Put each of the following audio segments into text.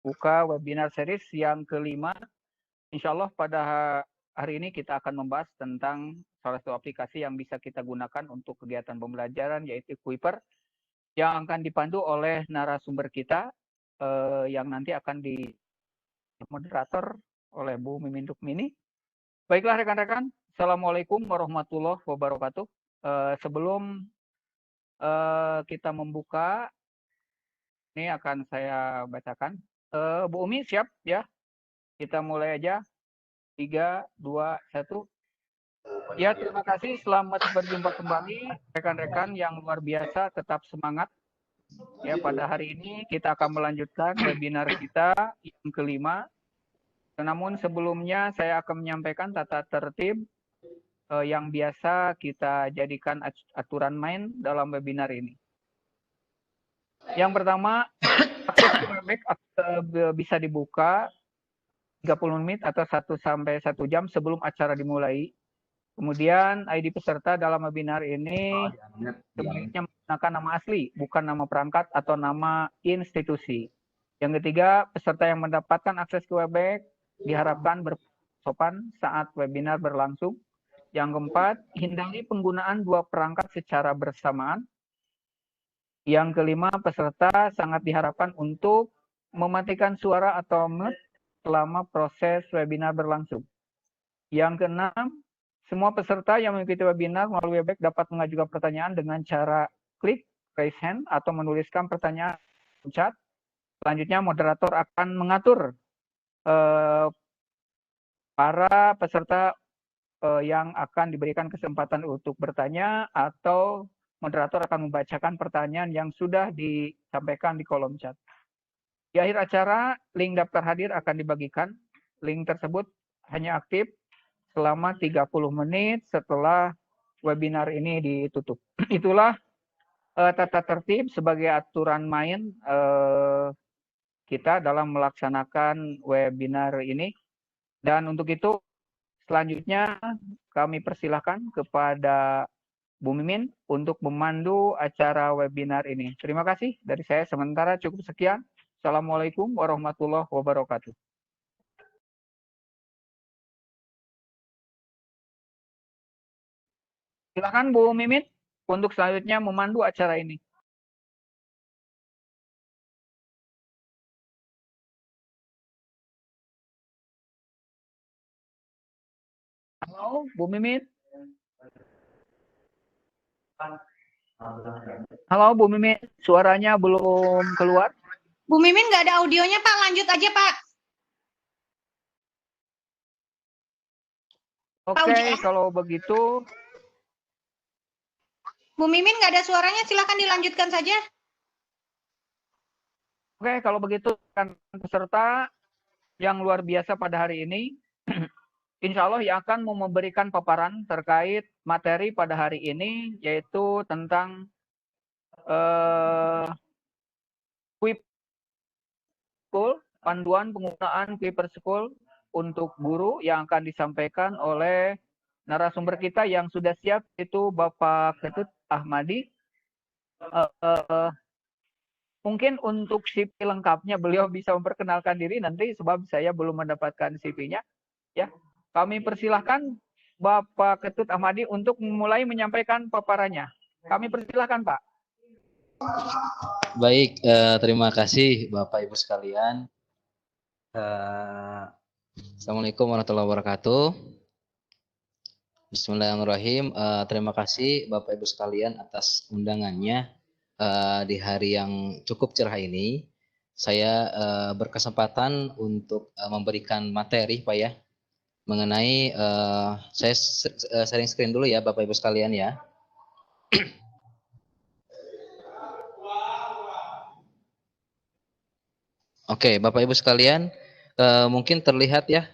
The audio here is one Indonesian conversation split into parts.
buka webinar series yang kelima. Insya Allah pada hari ini kita akan membahas tentang salah satu aplikasi yang bisa kita gunakan untuk kegiatan pembelajaran, yaitu Kuiper, yang akan dipandu oleh narasumber kita yang nanti akan di moderator oleh Bu Mimin Rukmini. Baiklah rekan-rekan, Assalamualaikum warahmatullahi wabarakatuh. Sebelum kita membuka, ini akan saya bacakan. Bu Umi siap ya? Kita mulai aja. 3, 2, 1. Ya, terima kasih. Selamat berjumpa kembali rekan-rekan yang luar biasa. Tetap semangat. Ya, pada hari ini kita akan melanjutkan webinar kita yang kelima. Namun sebelumnya saya akan menyampaikan tata tertib yang biasa kita jadikan aturan main dalam webinar ini. Yang pertama, akses Webex bisa dibuka 30 menit atau 1 sampai 1 jam sebelum acara dimulai. Kemudian ID peserta dalam webinar ini sebaiknya menggunakan nama asli, bukan nama perangkat atau nama institusi. Yang ketiga, peserta yang mendapatkan akses ke Webex diharapkan bersopan saat webinar berlangsung. Yang keempat, hindari penggunaan 2 perangkat secara bersamaan. Yang kelima, peserta sangat diharapkan untuk mematikan suara atau mute selama proses webinar berlangsung. Yang keenam, semua peserta yang mengikuti webinar melalui Webex dapat mengajukan pertanyaan dengan cara klik raise hand atau menuliskan pertanyaan di chat. Selanjutnya, moderator akan mengatur para peserta yang akan diberikan kesempatan untuk bertanya, atau moderator akan membacakan pertanyaan yang sudah disampaikan di kolom chat. Di akhir acara, link daftar hadir akan dibagikan. Link tersebut hanya aktif selama 30 menit setelah webinar ini ditutup. Itulah tata tertib sebagai aturan main kita dalam melaksanakan webinar ini. Dan untuk itu, selanjutnya kami persilahkan kepada Bu Mimin untuk memandu acara webinar ini. Terima kasih dari saya. Sementara cukup sekian. Assalamualaikum warahmatullahi wabarakatuh. Silakan Bu Mimin untuk selanjutnya memandu acara ini. Halo, Bu Mimin. Halo Bu Mimin, suaranya belum keluar. Bu Mimin nggak ada audionya Pak, lanjut aja Pak. Oke, kalau begitu. Bu Mimin nggak ada suaranya, silakan dilanjutkan saja. Oke, kalau begitu kan peserta yang luar biasa pada hari ini, insya Allah yang akan memberikan paparan terkait materi pada hari ini, yaitu tentang Kuiper School, panduan penggunaan Kuiper School untuk guru yang akan disampaikan oleh narasumber kita yang sudah siap, itu Bapak Ketut Ahmadi. Mungkin untuk CV lengkapnya beliau bisa memperkenalkan diri nanti, sebab saya belum mendapatkan CV-nya. Ya, kami persilahkan Bapak Ketut Ahmadi untuk mulai menyampaikan paparannya. Kami persilahkan Pak. Baik, terima kasih Bapak Ibu sekalian. Assalamualaikum warahmatullahi wabarakatuh. Bismillahirrahmanirrahim. Terima kasih Bapak Ibu sekalian atas undangannya di hari yang cukup cerah ini. Saya berkesempatan untuk memberikan materi Pak ya, mengenai saya sharing screen dulu ya Bapak Ibu sekalian ya. Oke, Bapak Ibu sekalian, mungkin terlihat ya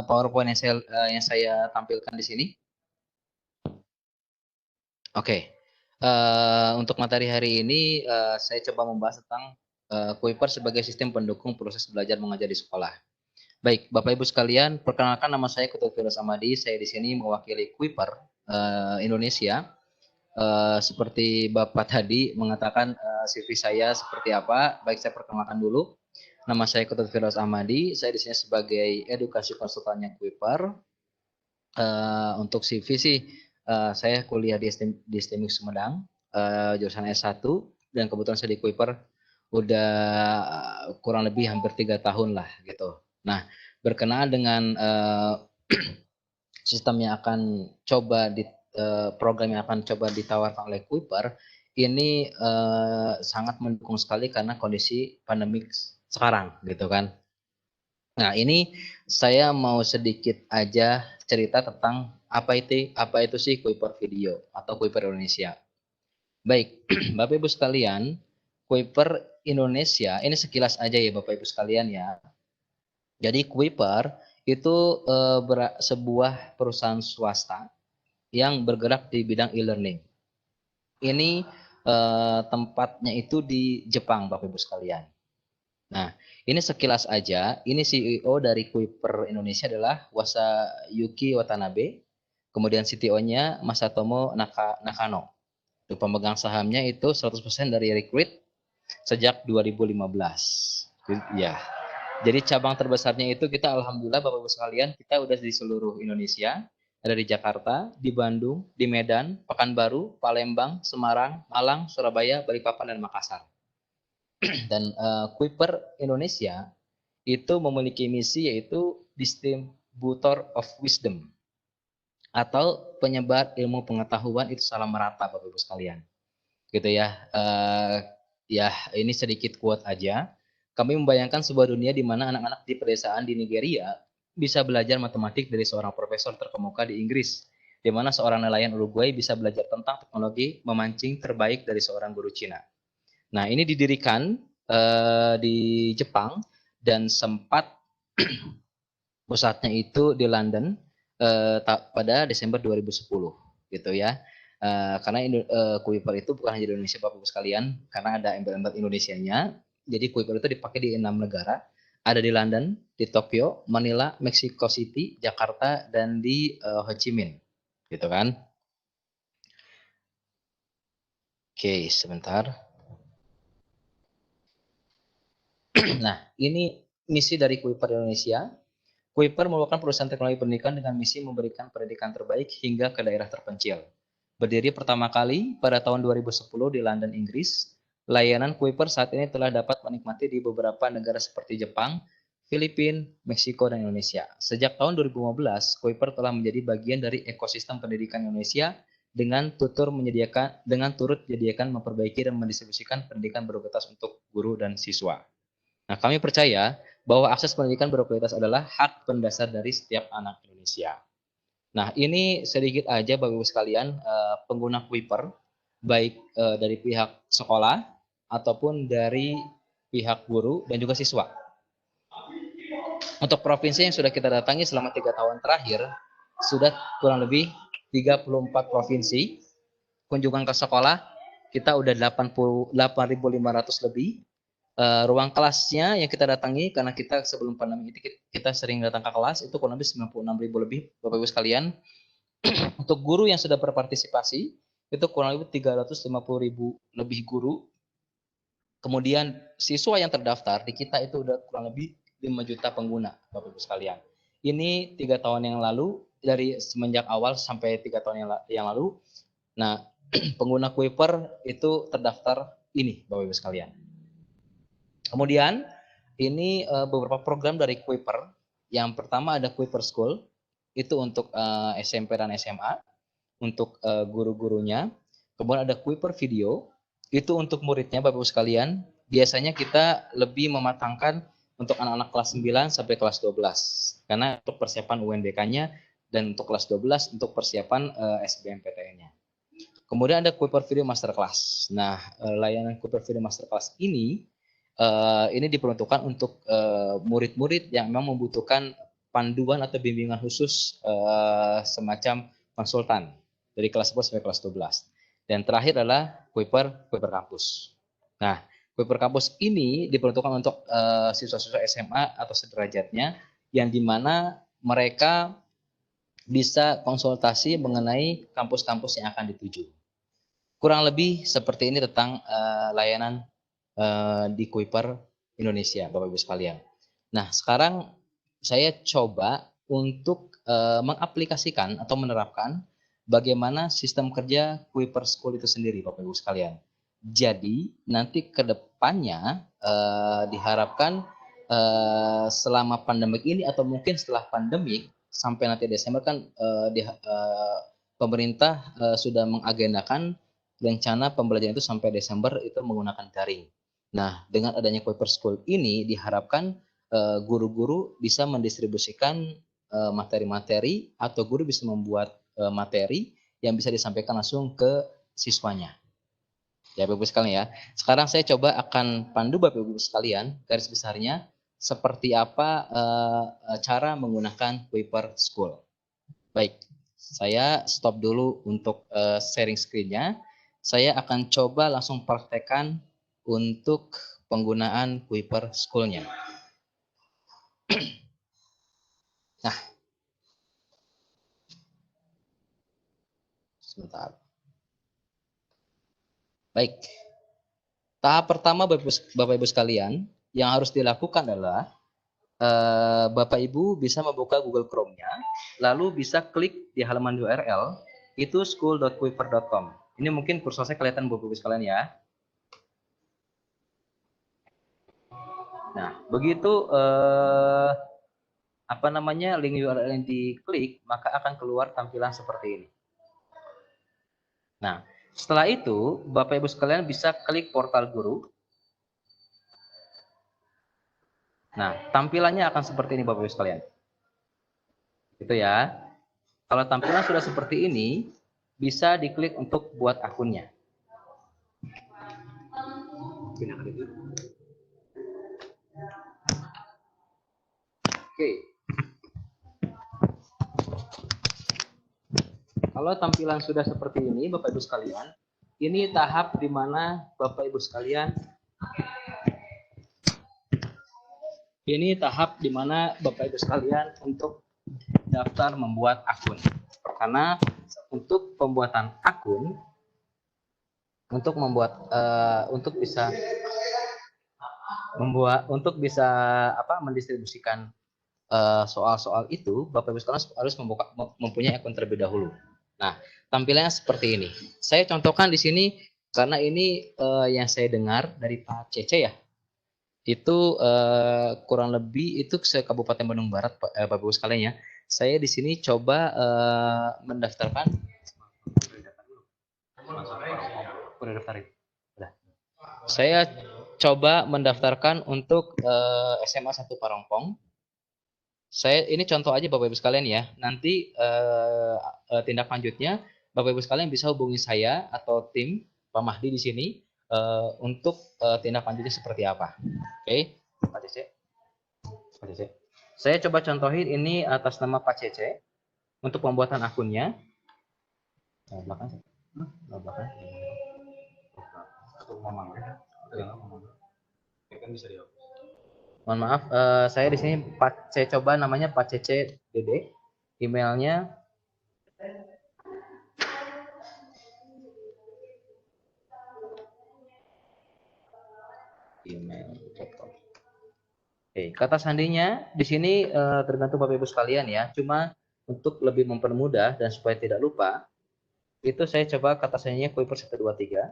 PowerPoint yang saya tampilkan di sini. Oke, untuk materi hari ini saya coba membahas tentang Kuiper sebagai sistem pendukung proses belajar mengajar di sekolah. Baik, Bapak Ibu sekalian, perkenalkan nama saya Ketut Firdaus Ahmadi. Saya di sini mewakili Kuiper Indonesia. Seperti Bapak tadi mengatakan CV saya seperti apa, baik saya perkenalkan dulu. Nama saya Kutut Firdaus Ahmadi. Saya di sini sebagai edukasi konsultannya Kuiper. Untuk CV sih, saya kuliah di STMIK Sumedang, jurusan S1, dan kebetulan saya di Kuiper udah kurang lebih hampir 3 tahun lah gitu. Nah, berkenaan dengan sistem yang akan coba di program yang akan coba ditawarkan oleh Kuiper ini sangat mendukung sekali karena kondisi pandemik sekarang gitu kan. Nah, ini saya mau sedikit aja cerita tentang apa itu sih Kuiper Video atau Kuiper Indonesia. Baik, Bapak Ibu sekalian, Kuiper Indonesia ini sekilas aja ya Bapak Ibu sekalian ya. Jadi Kuiper itu sebuah perusahaan swasta yang bergerak di bidang e-learning. Ini tempatnya itu di Jepang Bapak Ibu sekalian. Nah, ini sekilas aja, ini CEO dari Kuiper Indonesia adalah Wasayuki Watanabe, kemudian CTO-nya Masatomo Nakano. Untuk pemegang sahamnya itu 100% dari Recruit sejak 2015. Ya. Jadi cabang terbesarnya itu kita alhamdulillah Bapak Ibu sekalian, kita udah di seluruh Indonesia, ada di Jakarta, di Bandung, di Medan, Pekanbaru, Palembang, Semarang, Malang, Surabaya, Balikpapan, dan Makassar. Dan Kuiper Indonesia itu memiliki misi yaitu distributor of wisdom atau penyebar ilmu pengetahuan itu salah merata Bapak Ibu sekalian. Gitu ya. Ya, ini sedikit quote aja. Kami membayangkan sebuah dunia di mana anak-anak di pedesaan di Nigeria bisa belajar matematik dari seorang profesor terkemuka di Inggris, di mana seorang nelayan Uruguay bisa belajar tentang teknologi memancing terbaik dari seorang guru Cina. Nah, ini didirikan di Jepang dan sempat pusatnya itu di London pada Desember 2010 gitu ya. Karena Kuiper itu bukan hanya di Indonesia Bapak Ibu sekalian, karena ada embel-embel Indonesianya. Jadi Kuiper itu dipakai di 6 negara. Ada di London, di Tokyo, Manila, Mexico City, Jakarta, dan di Ho Chi Minh. Gitu kan. Oke, sebentar. Nah, ini misi dari Kuiper Indonesia. Kuiper merupakan perusahaan teknologi pendidikan dengan misi memberikan pendidikan terbaik hingga ke daerah terpencil. Berdiri pertama kali pada tahun 2010 di London, Inggris, layanan Kuiper saat ini telah dapat menikmati di beberapa negara seperti Jepang, Filipina, Meksiko, dan Indonesia. Sejak tahun 2015, Kuiper telah menjadi bagian dari ekosistem pendidikan Indonesia dengan turut menyediakan, memperbaiki, dan mendistribusikan pendidikan berkualitas untuk guru dan siswa. Nah, kami percaya bahwa akses pendidikan berkualitas adalah hak mendasar dari setiap anak Indonesia. Nah, ini sedikit aja Bapak Ibu sekalian pengguna Kuiper, baik dari pihak sekolah ataupun dari pihak guru dan juga siswa. Untuk provinsi yang sudah kita datangi selama 3 tahun terakhir, sudah kurang lebih 34 provinsi. Kunjungan ke sekolah, kita udah 8.500 lebih. Ruang kelasnya yang kita datangi, karena kita sebelum pandemi itu kita sering datang ke kelas, itu kurang lebih 96.000 lebih Bapak Ibu sekalian. Untuk guru yang sudah berpartisipasi, itu kurang lebih 350.000 lebih guru. Kemudian siswa yang terdaftar di kita itu udah kurang lebih 5 juta pengguna Bapak Ibu sekalian. Ini 3 tahun yang lalu, dari semenjak awal sampai 3 tahun yang lalu. Nah, pengguna Kuiper itu terdaftar ini Bapak Ibu sekalian. Kemudian ini beberapa program dari Kuiper. Yang pertama ada Kuiper School, itu untuk SMP dan SMA, untuk guru-gurunya. Kemudian ada Kuiper Video, itu untuk muridnya Bapak Ibu sekalian. Biasanya kita lebih mematangkan untuk anak-anak kelas 9 sampai kelas 12. Karena untuk persiapan UNBK-nya dan untuk kelas 12 untuk persiapan SBMPTN-nya. Kemudian ada Kuiper Video Masterclass. Nah, layanan Kuiper Video Masterclass ini diperuntukkan untuk murid-murid yang memang membutuhkan panduan atau bimbingan khusus semacam konsultan dari kelas 10 sampai kelas 12. Dan terakhir adalah Kuiper Kampus. Nah, Kuiper Kampus ini diperuntukkan untuk siswa-siswa SMA atau sederajatnya, yang dimana mereka bisa konsultasi mengenai kampus-kampus yang akan dituju. Kurang lebih seperti ini tentang layanan di Kuiper Indonesia, Bapak Ibu sekalian. Nah, sekarang saya coba untuk mengaplikasikan atau menerapkan bagaimana sistem kerja Kuiper School itu sendiri, Bapak Ibu sekalian. Jadi, nanti ke depannya diharapkan selama pandemik ini atau mungkin setelah pandemik sampai nanti Desember kan pemerintah sudah mengagendakan rencana pembelajaran itu sampai Desember itu menggunakan daring. Nah, dengan adanya Kuiper School ini diharapkan guru-guru bisa mendistribusikan materi-materi atau guru bisa membuat materi yang bisa disampaikan langsung ke siswanya. Ya, Bapak Ibu sekalian ya. Sekarang saya coba akan pandu Bapak Ibu sekalian garis besarnya seperti apa cara menggunakan Kuiper School. Baik, saya stop dulu untuk sharing screen-nya. Saya akan coba langsung praktekkan untuk penggunaan Kuiper School-nya. Nah, sebentar. Baik, tahap pertama Bapak Ibu sekalian yang harus dilakukan adalah Bapak Ibu bisa membuka Google Chrome-nya, lalu bisa klik di halaman URL itu school.kuiper.com. Ini mungkin kursornya kelihatan Bapak Ibu sekalian ya. Nah, begitu link URL yang diklik, maka akan keluar tampilan seperti ini. Nah, setelah itu Bapak Ibu sekalian bisa klik portal guru. Nah, tampilannya akan seperti ini Bapak Ibu sekalian. Itu ya. Kalau tampilan sudah seperti ini, bisa diklik untuk buat akunnya. Oke. Kalau tampilan sudah seperti ini, Bapak Ibu sekalian, ini tahap di mana Bapak Ibu sekalian untuk daftar membuat akun. Karena untuk pembuatan akun, untuk bisa mendistribusikan soal-soal itu, Bapak Ibu sekalian harus mempunyai akun terlebih dahulu. Nah, tampilannya seperti ini. Saya contohkan di sini karena ini yang saya dengar dari Pak Cece ya. Itu kurang lebih itu se-Kabupaten Bandung Barat, Bapak Ibu sekalian ya. Saya di sini coba mendaftarkan. Saya coba mendaftarkan untuk SMA 1 Parongpong. Ini contoh aja Bapak Ibu sekalian ya. Nanti tindak lanjutnya Bapak Ibu sekalian bisa hubungi saya atau tim Pak Mahdi di sini untuk tindak lanjutnya seperti apa. Oke, Pak Cece. Saya coba contohin ini atas nama Pak Cece untuk pembuatan akunnya. Mohon maaf, saya di sini saya coba namanya Pak Cece Dede, emailnya email.com. Oke, kata sandinya di sini tergantung Bapak Ibu sekalian ya. Cuma untuk lebih mempermudah dan supaya tidak lupa, itu saya coba kata sandinya Kuiper 123.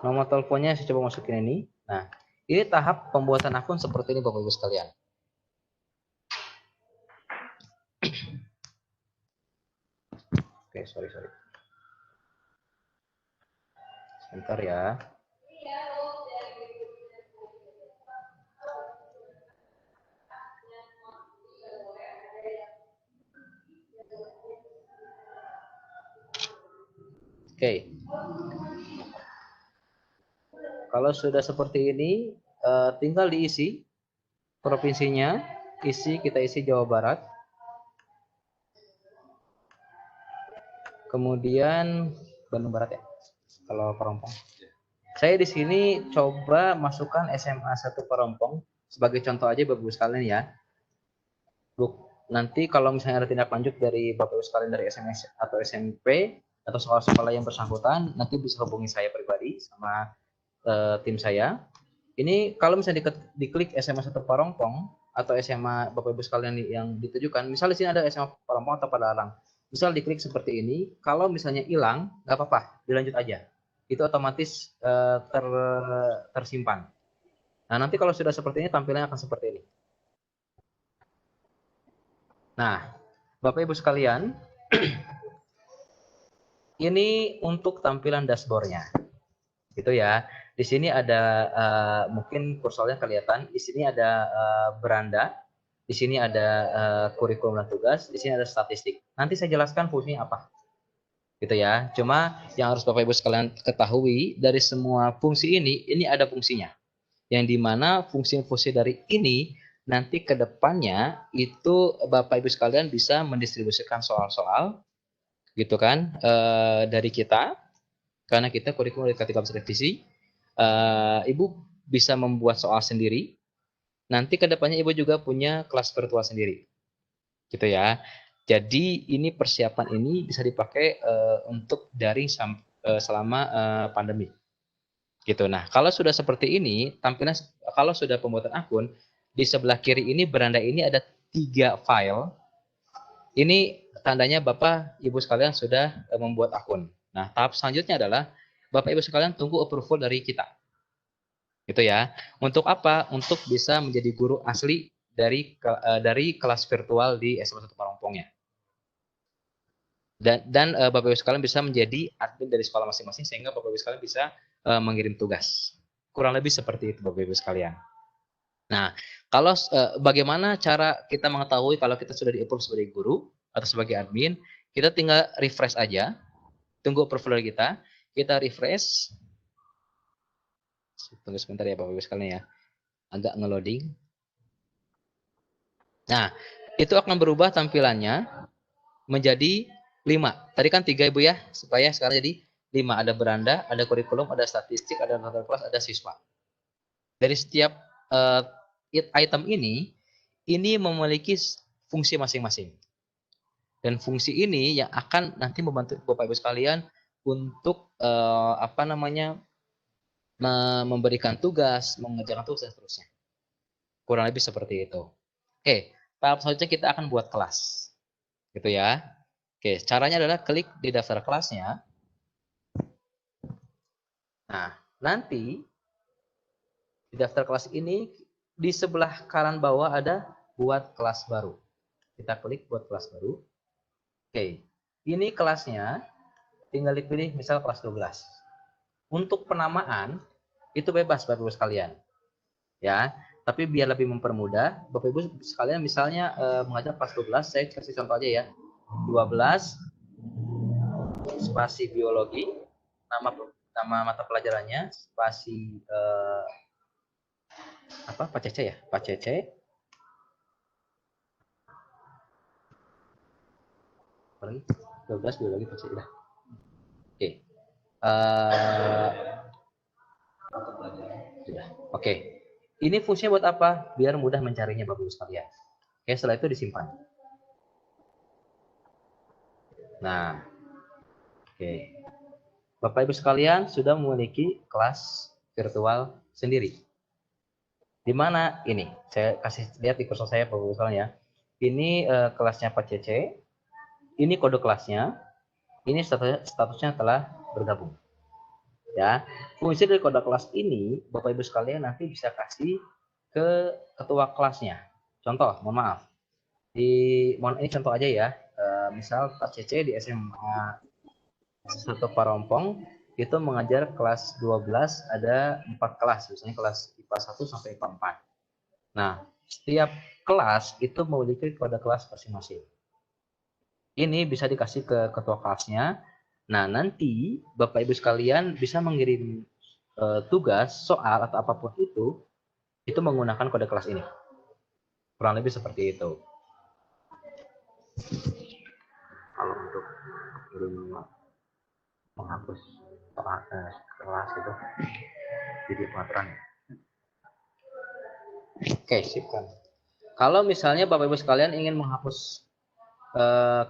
Nomor teleponnya saya coba masukin ini. Nah, ini tahap pembuatan akun seperti ini Bapak Ibu sekalian. Oke, sorry. Sebentar ya. Oke. Kalau sudah seperti ini, tinggal diisi provinsinya, kita isi Jawa Barat. Kemudian Bandung Barat ya. Kalau Parongpong. Saya di sini coba masukkan SMA 1 Parongpong sebagai contoh aja Bapak Ibu sekalian ya. Nanti kalau misalnya ada tindak lanjut dari Bapak Ibu sekalian dari SMS atau SMP atau sekolah-sekolah yang bersangkutan, nanti bisa hubungi saya pribadi sama tim saya. Ini kalau misalnya diklik SMA 1 Parongpong atau SMA Bapak Ibu sekalian yang ditujukan, misal di sini ada SMA Parongpong atau Padalarang. Misal diklik seperti ini, kalau misalnya hilang, nggak apa-apa, dilanjut aja. Itu otomatis tersimpan. Nah, nanti kalau sudah seperti ini, tampilannya akan seperti ini. Nah, Bapak Ibu sekalian, ini untuk tampilan dashboardnya. Gitu ya. Di sini ada mungkin kursornya kelihatan. Di sini ada beranda. Di sini ada kurikulum dan tugas. Di sini ada statistik. Nanti saya jelaskan fungsinya apa. Gitu ya. Cuma yang harus Bapak Ibu sekalian ketahui dari semua fungsi ini ada fungsinya. Yang dimana fungsi-fungsi dari ini nanti ke depannya itu Bapak Ibu sekalian bisa mendistribusikan soal-soal gitu kan dari kita. Karena kita kurikulum dari K13 revisi, Ibu bisa membuat soal sendiri. Nanti kedepannya Ibu juga punya kelas virtual sendiri, gitu ya. Jadi ini persiapan ini bisa dipakai untuk daring selama pandemi, gitu. Nah, kalau sudah seperti ini, tampilan kalau sudah pembuatan akun di sebelah kiri ini beranda ini ada 3 file. Ini tandanya Bapak Ibu sekalian sudah membuat akun. Nah, tahap selanjutnya adalah Bapak Ibu sekalian tunggu approval dari kita. Gitu ya. Untuk apa? Untuk bisa menjadi guru asli dari kelas virtual di SMA 1 Parongpongnya. Dan Bapak Ibu sekalian bisa menjadi admin dari sekolah masing-masing sehingga Bapak Ibu sekalian bisa mengirim tugas. Kurang lebih seperti itu Bapak Ibu sekalian. Nah, kalau bagaimana cara kita mengetahui kalau kita sudah di-approve sebagai guru atau sebagai admin, kita tinggal refresh aja. Tunggu approval kita refresh. Tunggu sebentar ya Bapak Ibu sekalian ya. Agak ngeloading. Nah, itu akan berubah tampilannya menjadi 5. Tadi kan 3 Ibu ya, supaya sekarang jadi 5. Ada beranda, ada kurikulum, ada statistik, ada daftar kelas, ada siswa. Dari setiap item ini memiliki fungsi masing-masing. Dan fungsi ini yang akan nanti membantu Bapak Ibu sekalian untuk memberikan tugas, mengerjakan tugas dan seterusnya. Kurang lebih seperti itu. Oke, tahap selanjutnya kita akan buat kelas. Gitu ya. Oke, caranya adalah klik di daftar kelasnya. Nah, nanti di daftar kelas ini di sebelah kanan bawah ada buat kelas baru. Kita klik buat kelas baru. Oke, ini kelasnya tinggal dipilih misal kelas 12. Untuk penamaan itu bebas Bapak Ibu sekalian. Ya, tapi biar lebih mempermudah, Bapak Ibu sekalian misalnya mengajar kelas 12, saya kasih contoh aja ya. 12 spasi biologi, nama mata pelajarannya spasi Pak Cece ya? Pak Cece. Paling 12 biologi Pak Cece. Oke. Sudah. Oke. Ini fungsinya buat apa? Biar mudah mencarinya Bapak Ibu sekalian. Oke, setelah itu disimpan. Nah. Oke. Bapak Ibu sekalian sudah memiliki kelas virtual sendiri. Di mana ini? Saya kasih lihat di kursor saya Bapak Ibu sekalian ya. Ini kelasnya Pak Cece. Ini kode kelasnya. Ini statusnya telah bergabung. Ya, fungsi dari kode kelas ini Bapak Ibu sekalian nanti bisa kasih ke ketua kelasnya. Contoh, mohon maaf. Ini contoh aja ya. Misal Pak Cece di SMA 1 Parongpong itu mengajar kelas 12 ada 4 kelas, misalnya kelas IPA 1 sampai IPA 4. Nah, setiap kelas itu memiliki kode kelas masing-masing. Ini bisa dikasih ke ketua kelasnya. Nah, nanti Bapak Ibu sekalian bisa mengirim tugas, soal, atau apapun itu menggunakan kode kelas ini. Kurang lebih seperti itu. Kalau untuk menghapus kelas itu jadi pengaturan. Oke, sipkan. Kalau misalnya Bapak Ibu sekalian ingin menghapus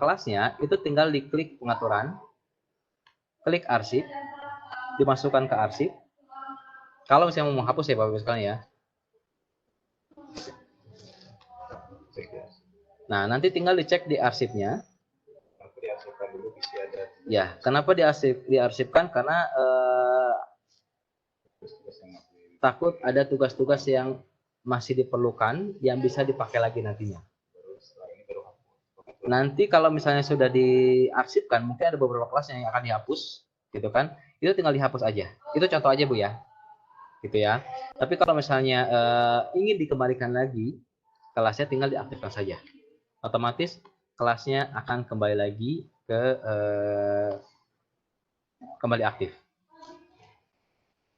kelasnya, itu tinggal diklik pengaturan, klik arsip, dimasukkan ke arsip. Kalau misalnya mau menghapus ya Bapak Ibu sekalian ya. Nah, nanti tinggal dicek di arsipnya. Ya, kenapa diarsipkan? Karena takut ada tugas-tugas yang masih diperlukan yang bisa dipakai lagi nantinya. Nanti kalau misalnya sudah diarsipkan, mungkin ada beberapa kelas yang akan dihapus, gitu kan? Itu tinggal dihapus aja. Itu contoh aja Bu ya, gitu ya. Tapi kalau misalnya ingin dikembalikan lagi, kelasnya tinggal diaktifkan saja. Otomatis kelasnya akan kembali lagi ke kembali aktif.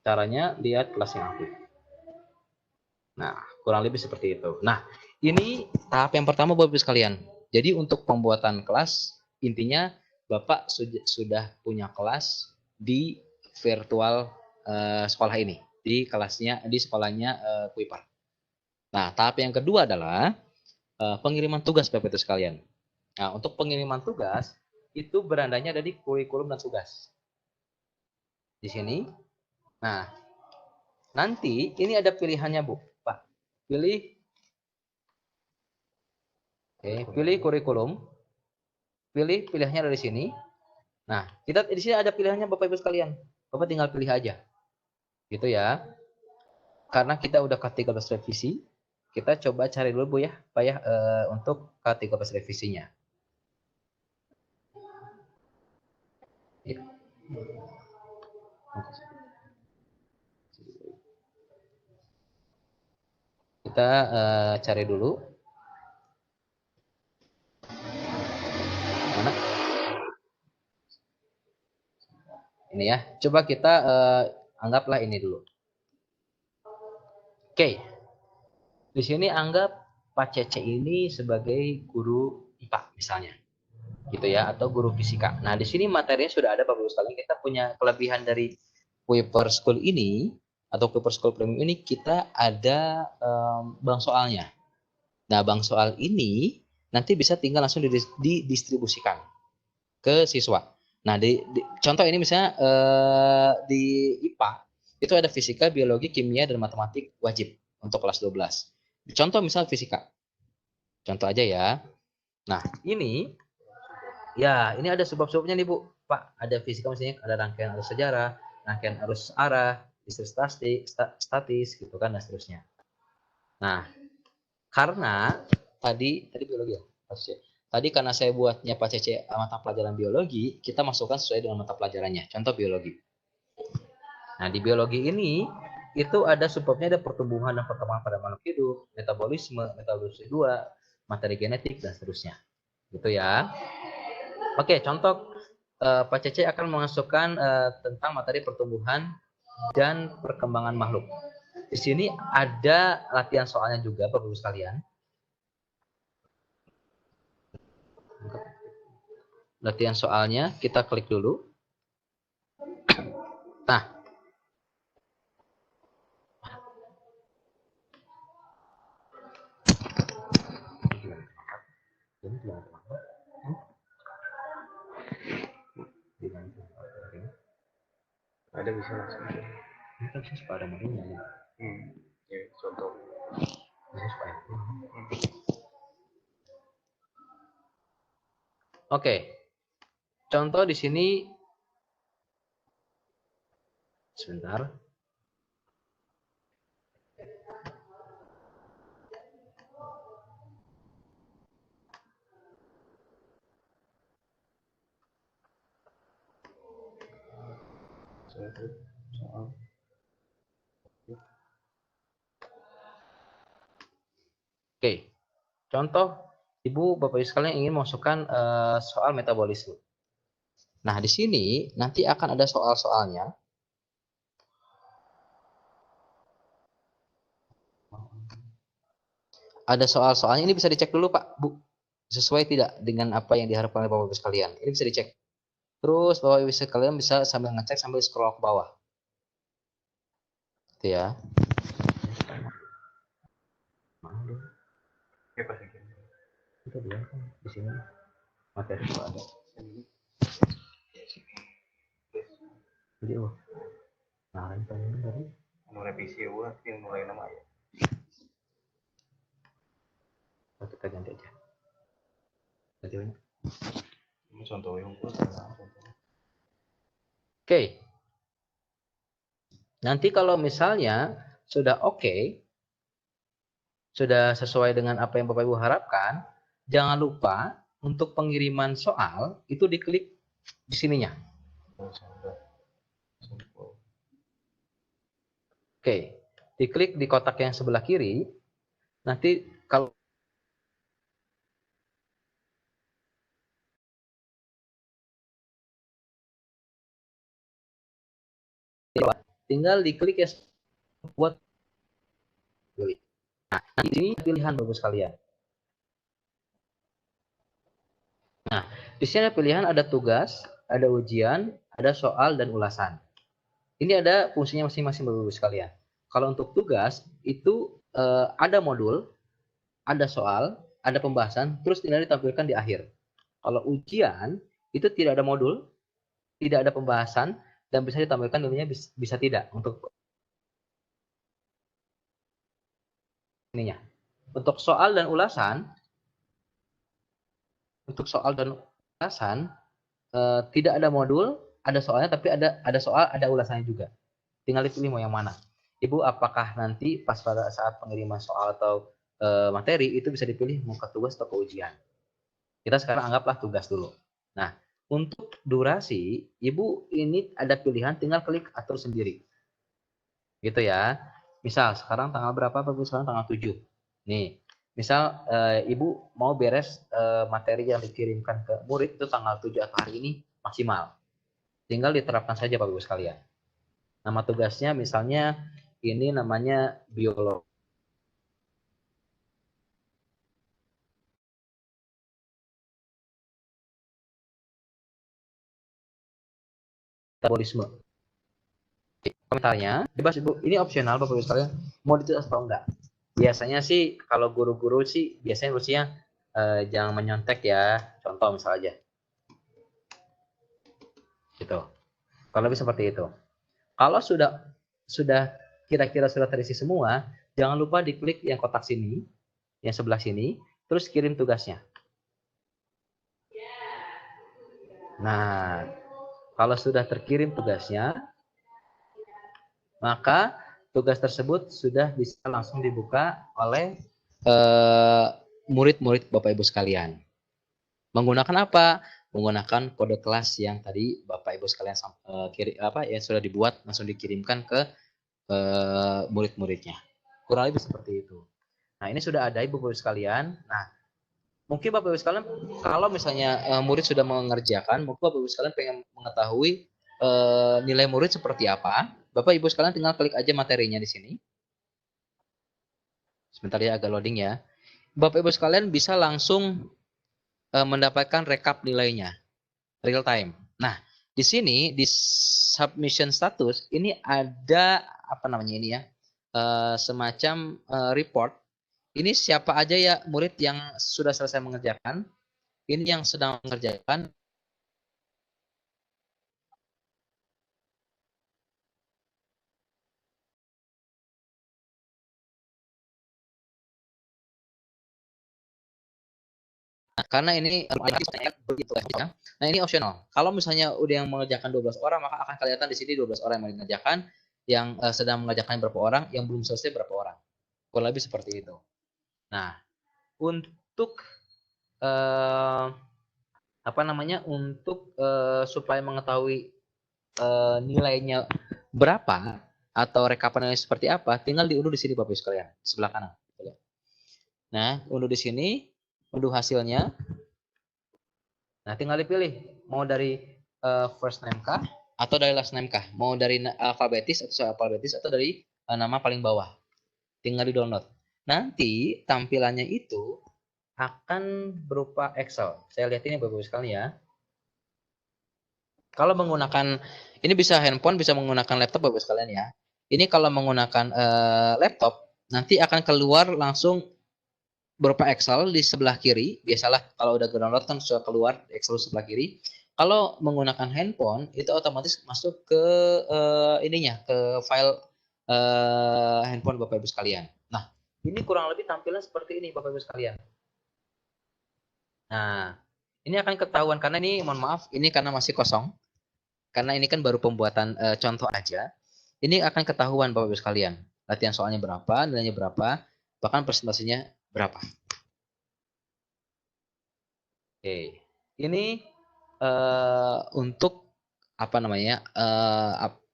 Caranya lihat kelas yang aktif. Nah, kurang lebih seperti itu. Nah, ini tahap yang pertama Bapak Ibu sekalian. Jadi untuk pembuatan kelas, intinya Bapak sudah punya kelas di virtual sekolah ini, di sekolahnya Kuiper. Nah, tahap yang kedua adalah pengiriman tugas Bapak Ibu sekalian. Nah, untuk pengiriman tugas itu berandanya ada di kurikulum dan tugas. Di sini. Nah, nanti ini ada pilihannya Bu, Pak. Pilih kurikulum. Pilihannya dari sini. Nah, kita di sini ada pilihannya Bapak Ibu sekalian. Bapak tinggal pilih aja. Gitu ya. Karena kita udah K13 revisi, kita coba cari dulu Bu ya, Pak ya, untuk K13 revisinya. Ya. Kita cari dulu. Mana? Ini ya. Coba kita anggaplah ini dulu. Oke. Di sini anggap Pak Cece ini sebagai guru IPA misalnya. Gitu ya, atau guru fisika. Nah, di sini materinya sudah ada Bapak Ibu sekalian. Kita punya kelebihan dari Kuiper School ini atau Kuiper School Premium ini, kita ada bank soalnya. Nah, bank soal ini nanti bisa tinggal langsung didistribusikan ke siswa. Nah, contoh ini misalnya di IPA itu ada fisika, biologi, kimia, dan matematik wajib untuk kelas 12. Contoh misal fisika. Contoh aja ya. Nah, ini ya, ini ada sebab-sebabnya nih Bu. Pak, ada fisika misalnya, ada rangkaian arus sejarah, rangkaian arus arah, listrik statis, gitu kan, dan seterusnya. Nah, karena tadi biologi ya, tadi karena saya buatnya Pak Cece mata pelajaran biologi, kita masukkan sesuai dengan mata pelajarannya. Contoh biologi. Nah, di biologi ini itu ada subbabnya, ada pertumbuhan dan perkembangan pada makhluk hidup, metabolisme 2, materi genetik, dan seterusnya. Gitu ya. Oke, contoh Pak Cece akan memasukkan tentang materi pertumbuhan dan perkembangan makhluk. Di sini ada latihan soalnya juga, Bapak Ibu sekalian. Latihan soalnya kita klik dulu. Nah, Ada bisa langsung. ini kan bisa pada modunya. Ya, contoh. Oke. Contoh di sini sebentar. Oke. Contoh Ibu Bapak Ibu sekalian ingin masukkan soal metabolisme. Nah, di sini nanti akan ada soal-soalnya. Ada soal-soalnya, ini bisa dicek dulu Pak, Bu. Sesuai tidak dengan apa yang diharapkan oleh Bapak Ibu sekalian. Ini bisa dicek. Terus Bapak Ibu sekalian bisa sambil ngecek sambil scroll ke bawah. Itu ya. Kita bilang kan di sini materi itu ada. Jadi nah ini dari mau revisi ya udah tapi mulai nama ya. Kita ganti aja. Ganti aja. Ini contoh yang Oke. Nanti kalau misalnya sudah oke, sudah sesuai dengan apa yang Bapak Ibu harapkan, jangan lupa untuk pengiriman soal itu diklik di sininya. Oke, diklik di kotak yang sebelah kiri. Nanti kalau tinggal diklik ya buat pilih. Nah, ini pilihan Bapak sekalian. Nah, di sini ada pilihan, ada tugas, ada ujian, ada soal dan ulasan. Ini ada fungsinya masing-masing Bapak Ibu sekalian. Kalau untuk tugas itu ada modul, ada soal, ada pembahasan, terus tinggal ditampilkan di akhir. Kalau ujian itu tidak ada modul, tidak ada pembahasan, dan bisa ditampilkan nilainya bisa tidak untuk ininya. Untuk soal dan ulasan, tidak ada modul, ada soalnya, tapi ada soal, ada ulasannya juga. Tinggal dipilih mau yang mana. Ibu, apakah nanti pas pada saat pengiriman soal atau materi itu bisa dipilih mau ke tugas atau ke ujian. Kita sekarang anggaplah tugas dulu. Nah, untuk durasi, Ibu ini ada pilihan, tinggal klik atur sendiri. Gitu ya. Misal sekarang tanggal berapa Bapak Ibu? Sekarang tanggal 7. Nih, misal Ibu mau beres materi yang dikirimkan ke murid itu tanggal 7 atau hari ini maksimal. Tinggal diterapkan saja Bapak Ibu sekalian. Nama tugasnya misalnya ini namanya biologi. Metabolisme. Komentarnya, bebas Ibu. Ini opsional Bapak Ibu sekalian. Mau ditulis atau enggak? Biasanya sih kalau guru-guru sih biasanya usia jangan menyontek ya. Contoh misal aja. Gitu. Kalau lebih seperti itu. Kalau sudah kira-kira sudah terisi semua, jangan lupa diklik yang kotak sini, yang sebelah sini, terus kirim tugasnya. Nah, kalau sudah terkirim tugasnya, maka tugas tersebut sudah bisa langsung dibuka oleh murid-murid Bapak Ibu sekalian. Menggunakan apa? Menggunakan kode kelas yang tadi Bapak Ibu sekalian yang sudah dibuat langsung dikirimkan ke murid-muridnya. Kurang lebih seperti itu. Nah, ini sudah ada Ibu sekalian. Nah, mungkin Bapak Ibu sekalian kalau misalnya murid sudah mengerjakan, mungkin Bapak Ibu sekalian pengen mengetahui nilai murid seperti apa. Bapak Ibu sekalian tinggal klik aja materinya di sini. Sebentar ya, agak loading ya. Bapak Ibu sekalian bisa langsung mendapatkan rekap nilainya real time. Nah, di sini di submission status ini ada apa namanya ini ya? Semacam report. Ini siapa aja ya murid yang sudah selesai mengerjakan, ini yang sedang mengerjakan. Karena ini begitu ya. Nah, ini optional. Kalau misalnya udah yang mengerjakan 12 orang, maka akan kelihatan di sini 12 orang yang mengerjakan, yang sedang mengerjakan berapa orang, yang belum selesai berapa orang. Kurang lebih seperti itu. Nah, untuk supaya mengetahui nilainya berapa atau rekapan nilai seperti apa, tinggal diunduh di sini Bapak Ibu sekalian, di sebelah kanan. Nah, unduh di sini, unduh hasilnya. Nah, tinggal dipilih mau dari first name kah atau dari last name kah? Mau dari alfabetis atau dari nama paling bawah. Tinggal di-download. Nanti tampilannya itu akan berupa Excel. Saya lihat ini Bapak Ibu sekalian ya. Kalau menggunakan ini bisa handphone, bisa menggunakan laptop Bapak Ibu sekalian ya. Ini kalau menggunakan laptop nanti akan keluar langsung berupa Excel di sebelah kiri. Biasalah kalau udah download kan sudah keluar Excel sebelah kiri. Kalau menggunakan handphone itu otomatis masuk ke ke file handphone Bapak Ibu sekalian. Nah, ini kurang lebih tampilan seperti ini Bapak Ibu sekalian. Nah, ini akan ketahuan karena ini mohon maaf, ini karena masih kosong. Karena ini kan baru pembuatan contoh aja. Ini akan ketahuan Bapak Ibu sekalian. Latihan soalnya berapa, nilainya berapa, bahkan presentasinya berapa. Oke. Ini untuk apa namanya?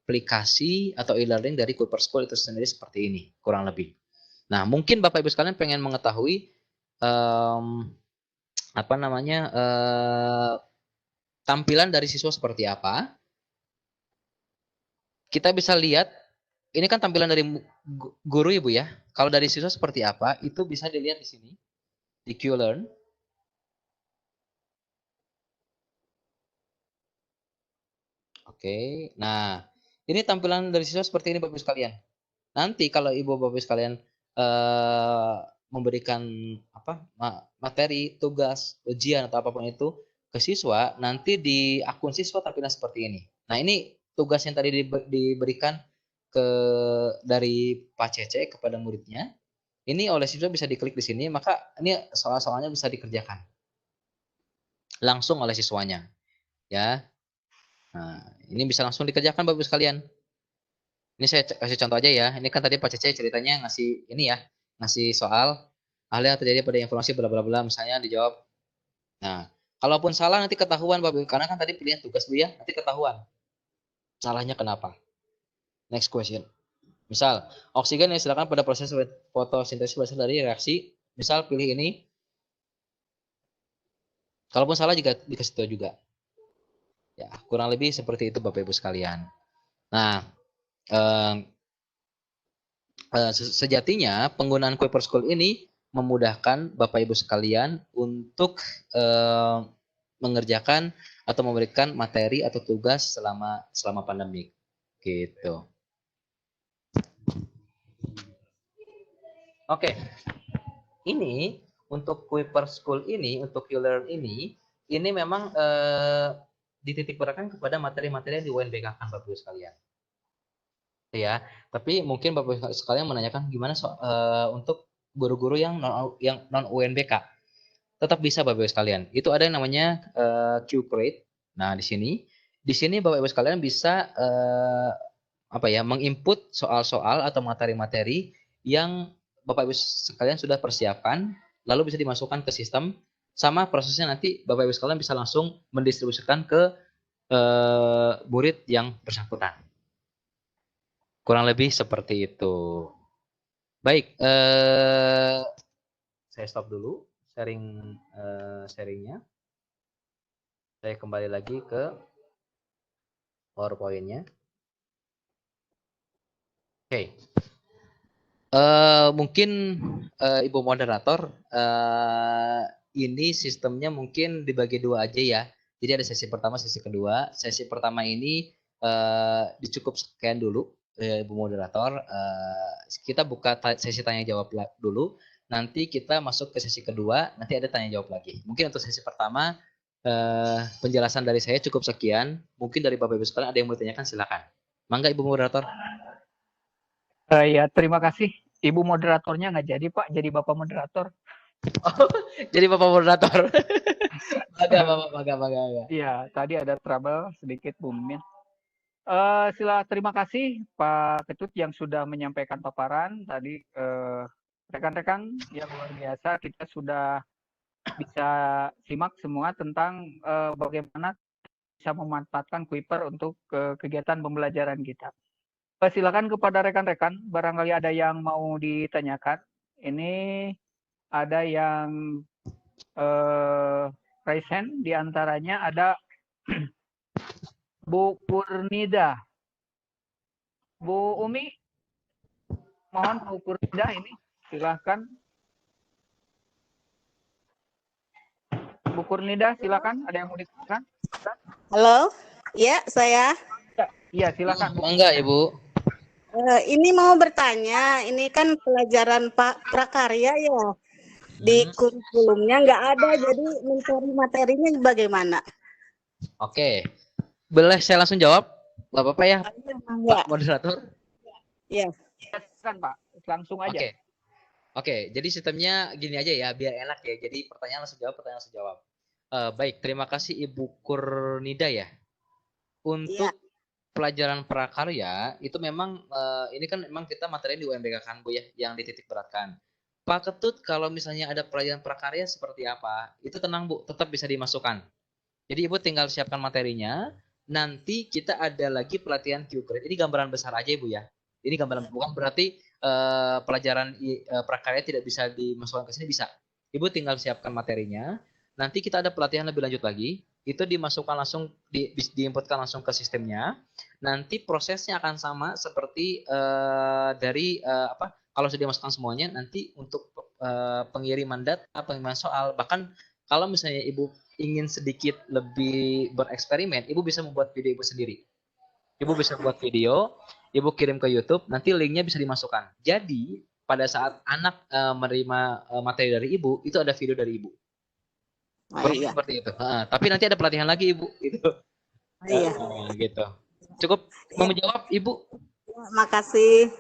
Aplikasi atau e-learning dari Kuiper School itu sendiri seperti ini, kurang lebih. Nah, mungkin Bapak Ibu sekalian pengen mengetahui apa namanya? Tampilan dari siswa seperti apa? Kita bisa lihat, ini kan tampilan dari guru Ibu ya. Kalau dari siswa seperti apa, itu bisa dilihat di sini, di Qlearn. Oke, nah ini tampilan dari siswa seperti ini Bapak Ibu sekalian. Nanti kalau Ibu Bapak Ibu sekalian memberikan apa materi, tugas, ujian atau apapun itu ke siswa, nanti di akun siswa tampilan seperti ini. Nah ini tugas yang tadi diberikan dari Pak Cece kepada muridnya, ini oleh siswa bisa diklik di sini, maka ini soal-soalnya bisa dikerjakan langsung oleh siswanya, ya. Nah, ini bisa langsung dikerjakan Bapak Ibu sekalian. Ini saya kasih contoh aja ya. Ini kan tadi Pak Cece ceritanya ngasih ini ya, ngasih soal hal yang terjadi pada informasi bla bla bla, misalnya dijawab. Nah, kalaupun salah nanti ketahuan Bapak Ibu, karena kan tadi pilihan tugas dulu ya, nanti ketahuan. Salahnya kenapa? Next question. Misal, oksigen yang diserahkan pada proses fotosintesis berasal dari reaksi, misal pilih ini. Kalaupun salah juga dikasih tahu juga. Ya, kurang lebih seperti itu Bapak Ibu sekalian. Nah, sejatinya penggunaan Kuiper School ini memudahkan Bapak Ibu sekalian untuk mengerjakan atau memberikan materi atau tugas selama pandemik. Gitu. Oke. Ini untuk Kuiper School ini, untuk Qlearn ini memang dititik beratkan kepada materi-materi yang di UNBK kan Bapak Ibu sekalian. Ya, tapi mungkin Bapak Ibu sekalian menanyakan gimana untuk guru-guru yang non UNBK. Tetap bisa Bapak Ibu sekalian. Itu ada yang namanya Qgrade. Nah, di sini Bapak Ibu sekalian bisa menginput soal-soal atau materi-materi yang Bapak Ibu sekalian sudah persiapkan, lalu bisa dimasukkan ke sistem. Sama prosesnya nanti Bapak Ibu sekalian bisa langsung mendistribusikan ke murid yang bersangkutan. Kurang lebih seperti itu. Baik, saya stop dulu sharingnya. Saya kembali lagi ke PowerPoint-nya. Oke. Mungkin Ibu moderator, ini sistemnya mungkin dibagi dua aja ya. Jadi ada sesi pertama, sesi kedua. Sesi pertama ini dicukup sekian dulu, Ibu moderator. Kita buka sesi tanya jawab dulu. Nanti kita masuk ke sesi kedua. Nanti ada tanya jawab lagi. Mungkin untuk sesi pertama penjelasan dari saya cukup sekian. Mungkin dari Bapak Ibu sekalian ada yang mau ditanyakan, silakan. Mangga Ibu moderator. Ya, terima kasih. Ibu moderatornya nggak jadi Pak, jadi Bapak moderator. Oh, jadi Bapak moderator. Maga. Iya, tadi ada trouble sedikit Bu Mimin. Terima kasih Pak Ketut yang sudah menyampaikan paparan tadi. Rekan-rekan yang luar biasa, kita sudah bisa simak semua tentang bagaimana bisa memanfaatkan Kuiper untuk kegiatan pembelajaran kita. Silakan kepada rekan-rekan, barangkali ada yang mau ditanyakan. Ini ada yang raise hand, diantaranya ada Bu Purnida. Bu Umi, mohon Bu Purnida ini, silakan. Bu Purnida, silakan. Ada yang mau ditanyakan? Halo, ya saya. Iya, silakan. Mangga Ibu. Ini mau bertanya, ini kan pelajaran Pak Prakarya ya, di kurikulumnya nggak ada, jadi mencari materinya bagaimana? Oke, boleh saya langsung jawab, nggak apa-apa ya, Ya. Pak moderator? Ya. Silakan Pak, langsung aja. Oke, jadi sistemnya gini aja ya, biar enak ya. Jadi pertanyaan langsung jawab. Baik, terima kasih Ibu Kurnida ya. Untuk pelajaran prakarya itu memang ini kan memang kita materi di UMBK kan Bu ya, yang dititik beratkan. Pak Ketut, kalau misalnya ada pelajaran prakarya seperti apa, itu tenang Bu, tetap bisa dimasukkan. Jadi Ibu tinggal siapkan materinya. Nanti kita ada lagi pelatihan Q-Grade. Ini gambaran besar aja Ibu ya. Ini gambaran, bukan berarti pelajaran prakarya tidak bisa dimasukkan ke sini, bisa. Ibu tinggal siapkan materinya. Nanti kita ada pelatihan lebih lanjut lagi. Itu dimasukkan langsung, diinputkan langsung ke sistemnya. Nanti prosesnya akan sama seperti dari kalau sudah dimasukkan semuanya, nanti untuk pengiriman data, pengiriman soal, bahkan kalau misalnya Ibu ingin sedikit lebih bereksperimen, Ibu bisa membuat video Ibu sendiri. Ibu bisa buat video, Ibu kirim ke YouTube, nanti linknya bisa dimasukkan. Jadi pada saat anak menerima materi dari Ibu, itu ada video dari Ibu. Seperti itu. Tapi nanti ada pelatihan lagi Ibu. Gitu. Gitu. Cukup mau menjawab Ibu? Makasih.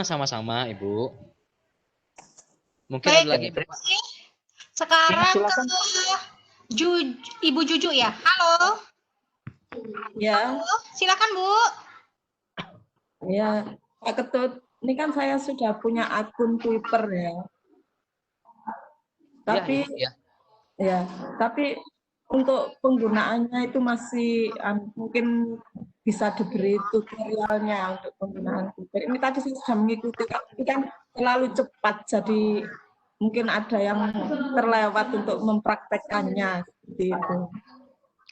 Sama-sama Ibu. Mungkin Baik, ada lagi. sekarang silakan. ke Ibu Juju ya. Halo. Ya, Halo, silakan Bu. ya, Pak Ketut. Ini kan saya sudah punya akun Twitter ya. Tapi, tapi untuk penggunaannya itu masih mungkin bisa diberi tutorialnya untuk penggunaan Twitter. Ini tadi saya sudah mengikuti, tapi kan terlalu cepat, jadi mungkin ada yang terlewat untuk mempraktekkannya seperti itu.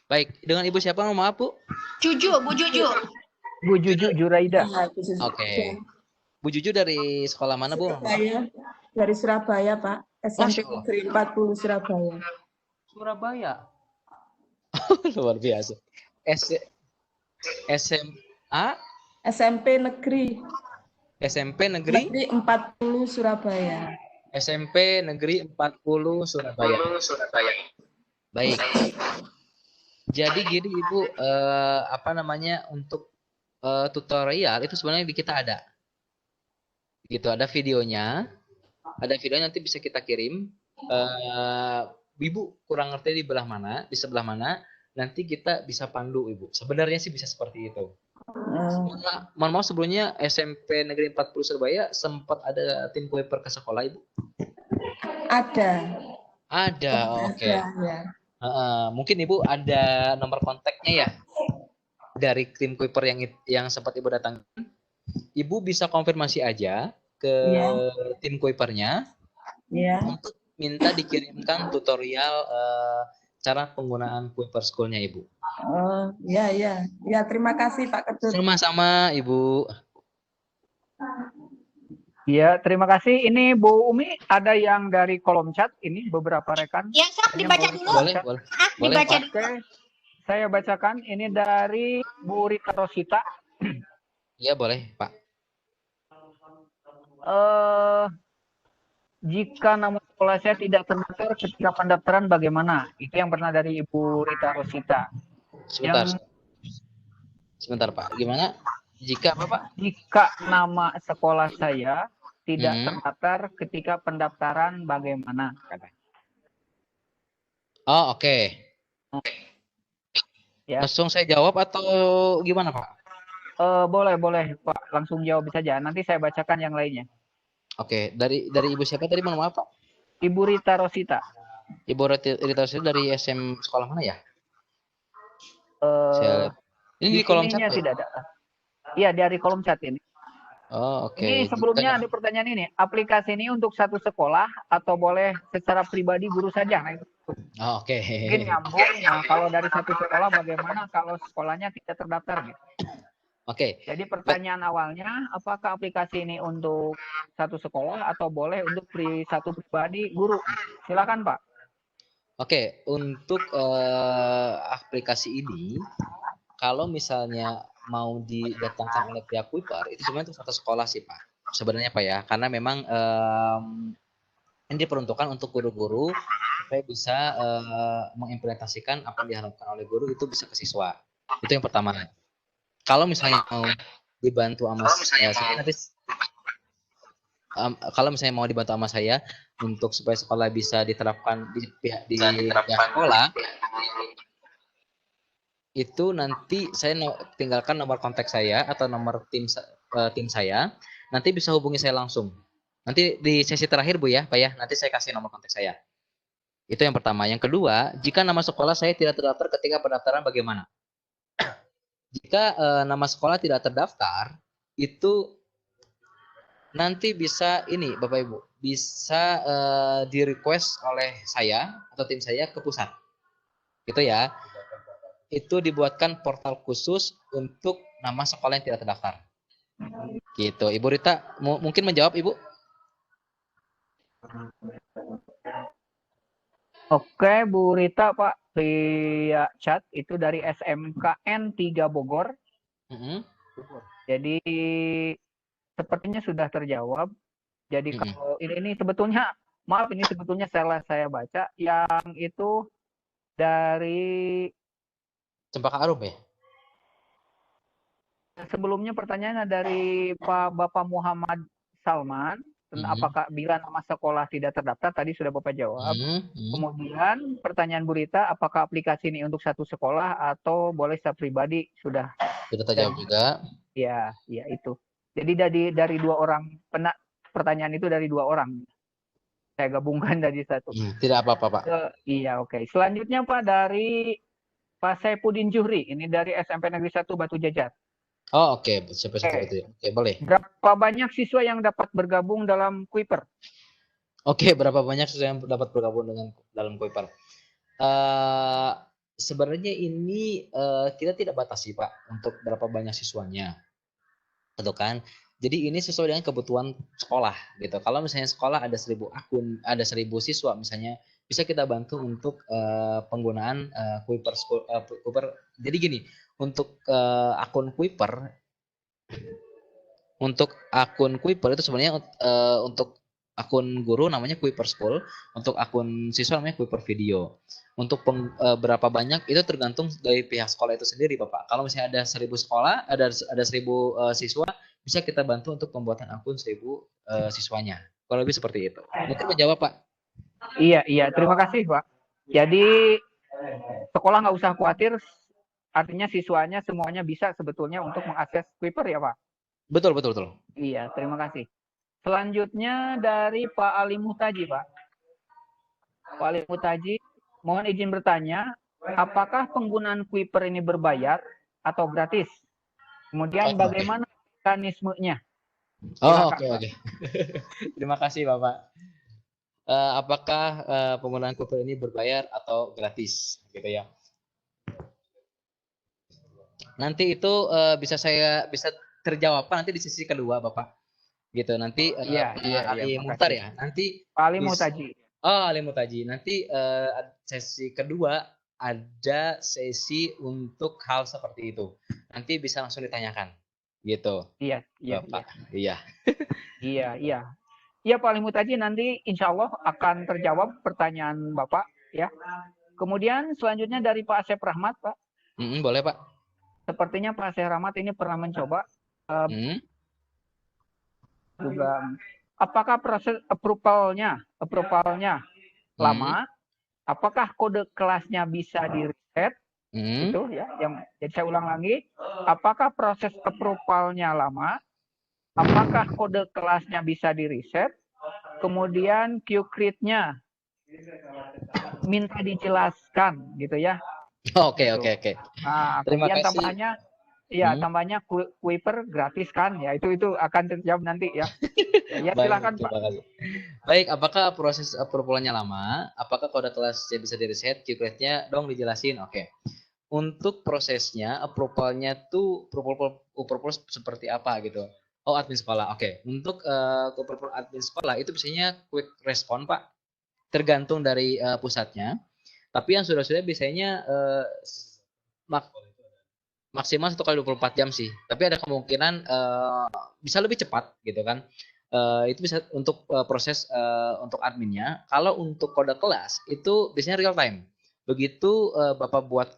Baik, dengan Ibu siapa ngomong Bu? Juju, Bu Juju. Bu Juju Juraida. Oke. Bu Juju dari sekolah mana Bu? Saya dari Surabaya Pak, SMP Negeri 40 Surabaya. Surabaya. Luar biasa. SMA? SMP Negeri. SMP Negeri 40 Surabaya. SMP Negeri 40 Surabaya. Baik. Jadi gini Ibu, untuk tutorial itu sebenarnya di kita ada. Gitu, ada videonya. Ada videonya, nanti bisa kita kirim. Ibu kurang ngerti di sebelah mana, nanti kita bisa pandu Ibu. Sebenarnya sih bisa seperti itu. Mohon maaf sebelumnya SMP Negeri 40 Surabaya sempat ada tim Kuiper ke sekolah Ibu? Ada, oke. Ya. Mungkin Ibu ada nomor kontaknya ya dari tim Kuiper yang sempat Ibu datang. Ibu bisa konfirmasi aja ke tim Kuipernya untuk minta dikirimkan tutorial cara penggunaan Kuiper School-nya Ibu. Oh, ya, terima kasih Pak Ketut. Sama-sama Ibu. Ya, terima kasih. Ini Bu Umi, ada yang dari kolom chat ini beberapa rekan. Ya, Sok, dibaca dulu. Boleh. Dibaca Pak. dulu. Oke, saya bacakan. Ini dari Bu Rita Rosita. Iya, boleh, Pak. Jika nama sekolah saya tidak terdaftar ketika pendaftaran bagaimana? Itu yang pernah dari Ibu Rita Rosita. Sebentar Pak. Gimana? Jika apa Pak? Jika nama sekolah saya tidak terdaftar ketika pendaftaran bagaimana? Oh, oke. Ya. Langsung saya jawab atau gimana Pak? Boleh Pak. Langsung jawab saja. Nanti saya bacakan yang lainnya. Oke. Dari Ibu siapa tadi? Mohon maaf Pak. Ibu Rita Rosita. Ibu Rita Rosita dari SM sekolah mana ya? Ini di kolom chat tidak ada. Iya, dari kolom chat ini. Oh, oke. Ini sebelumnya ada pertanyaan ini. Aplikasi ini untuk satu sekolah atau boleh secara pribadi guru saja? Nah, Oh, oke. mungkin nyambung. Nah, kalau dari satu sekolah bagaimana kalau sekolahnya tidak terdaftar gitu? Oke. Jadi pertanyaan awalnya, apakah aplikasi ini untuk satu sekolah atau boleh untuk satu pribadi guru? Silakan Pak. Oke, untuk aplikasi ini, kalau misalnya mau didatangkan oleh pihak Kuiper, itu sebenarnya untuk satu sekolah sih Pak. Sebenarnya Pak ya, karena memang ini diperuntukkan untuk guru-guru supaya bisa mengimplementasikan apa yang diharapkan oleh guru itu bisa ke siswa. Itu yang pertama. Kalau misalnya mau dibantu sama kalau misalnya mau dibantu sama saya untuk supaya sekolah bisa diterapkan di pihak sekolah, itu nanti saya tinggalkan nomor kontak saya atau nomor tim saya, nanti bisa hubungi saya langsung. Nanti di sesi terakhir Bu ya, Pak ya, nanti saya kasih nomor kontak saya. Itu yang pertama. Yang kedua, jika nama sekolah saya tidak terdaftar ketika pendaftaran bagaimana? Jika nama sekolah tidak terdaftar, itu nanti bisa ini Bapak Ibu, bisa di request oleh saya atau tim saya ke pusat. Gitu ya. Itu dibuatkan portal khusus untuk nama sekolah yang tidak terdaftar. Gitu. Ibu Rita mungkin menjawab Ibu? Oke, Bu Rita, Pak, via chat itu dari SMKN 3 Bogor. Jadi sepertinya sudah terjawab. Jadi kalau ini sebetulnya, maaf ini sebetulnya salah saya baca, yang itu dari Cempaka Arum ya? Sebelumnya pertanyaannya dari Bapak Muhammad Salman, apakah bila nama sekolah tidak terdaftar, tadi sudah Bapak jawab. Kemudian pertanyaan Bu Rita, apakah aplikasi ini untuk satu sekolah atau boleh secara pribadi? Sudah terjawab juga. Ya, itu. Jadi dari dua orang, pertanyaan itu dari dua orang. Saya gabungkan dari satu. Tidak apa-apa Pak. Iya, oke. Selanjutnya Pak dari Pak Saipudin Juhri, ini dari SMP Negeri 1 Batu Jajar. Oh oke, Oke, boleh. Berapa banyak siswa yang dapat bergabung dalam Kuiper? Oke, berapa banyak siswa yang dapat bergabung dalam Kuiper? Sebenarnya ini kita tidak batasi Pak untuk berapa banyak siswanya, gitu kan? Jadi ini sesuai dengan kebutuhan sekolah, gitu. Kalau misalnya sekolah ada 1000 akun, ada 1000 siswa misalnya, bisa kita bantu untuk penggunaan Kuiper. Jadi gini. Untuk akun Kuiper itu sebenarnya untuk akun guru namanya Kuiper School, untuk akun siswa namanya Kuiper Video. Untuk berapa banyak itu tergantung dari pihak sekolah itu sendiri, Bapak. Kalau misalnya ada 1000 sekolah, ada 1000 siswa, bisa kita bantu untuk pembuatan akun 1000 siswanya. Kalau lebih seperti itu. Mungkin menjawab, Pak. Iya, terima kasih, Pak. Jadi sekolah nggak usah khawatir. Artinya siswanya semuanya bisa sebetulnya untuk mengakses Kuiper ya Pak? Betul. Iya, terima kasih. Selanjutnya dari Pak Ali Mutaji Pak. Pak Ali Mutaji, mohon izin bertanya, apakah penggunaan Kuiper ini berbayar atau gratis? Kemudian bagaimana mekanismenya? Oke. Terima kasih Bapak. Apakah penggunaan Kuiper ini berbayar atau gratis? Gitu ya. Nanti itu bisa terjawab nanti di sesi kedua Bapak. Gitu nanti Ali Muhtar ya. Nanti Ali Mutaji. Ali Mutaji. Nanti sesi kedua ada sesi untuk hal seperti itu. Nanti bisa langsung ditanyakan. Gitu. Iya, Bapak. Iya. Iya Pak Ali Mutaji, nanti insya Allah akan terjawab pertanyaan Bapak ya. Kemudian selanjutnya dari Pak Asep Rahmat Pak. Boleh Pak. Sepertinya Pak Syekh Rahmat ini pernah mencoba juga. Apakah proses approvalnya lama? Apakah kode kelasnya bisa di reset? Itu ya. Jadi saya ulang lagi. Apakah proses approvalnya lama? Apakah kode kelasnya bisa di reset? Kemudian QCreate-nya minta dijelaskan gitu ya. Oke. Nah, kemudian tambahnya Kuiper gratis kan? Ya itu akan terjawab nanti ya. Ya silakan Pak. Baik, apakah proses approval-nya lama? Apakah kode kelasnya bisa di-reset? QCreate-nya dong dijelasin. Oke. Untuk prosesnya approval-nya tuh approval seperti apa gitu. Oh, admin sekolah. Oke. Untuk approval admin sekolah itu biasanya quick respon, Pak. Tergantung dari pusatnya. Tapi yang sudah biasanya maksimal 1 kali 24 jam sih. Tapi ada kemungkinan bisa lebih cepat gitu kan. Itu bisa untuk proses untuk adminnya. Kalau untuk kode kelas itu biasanya real time. Begitu Bapak buat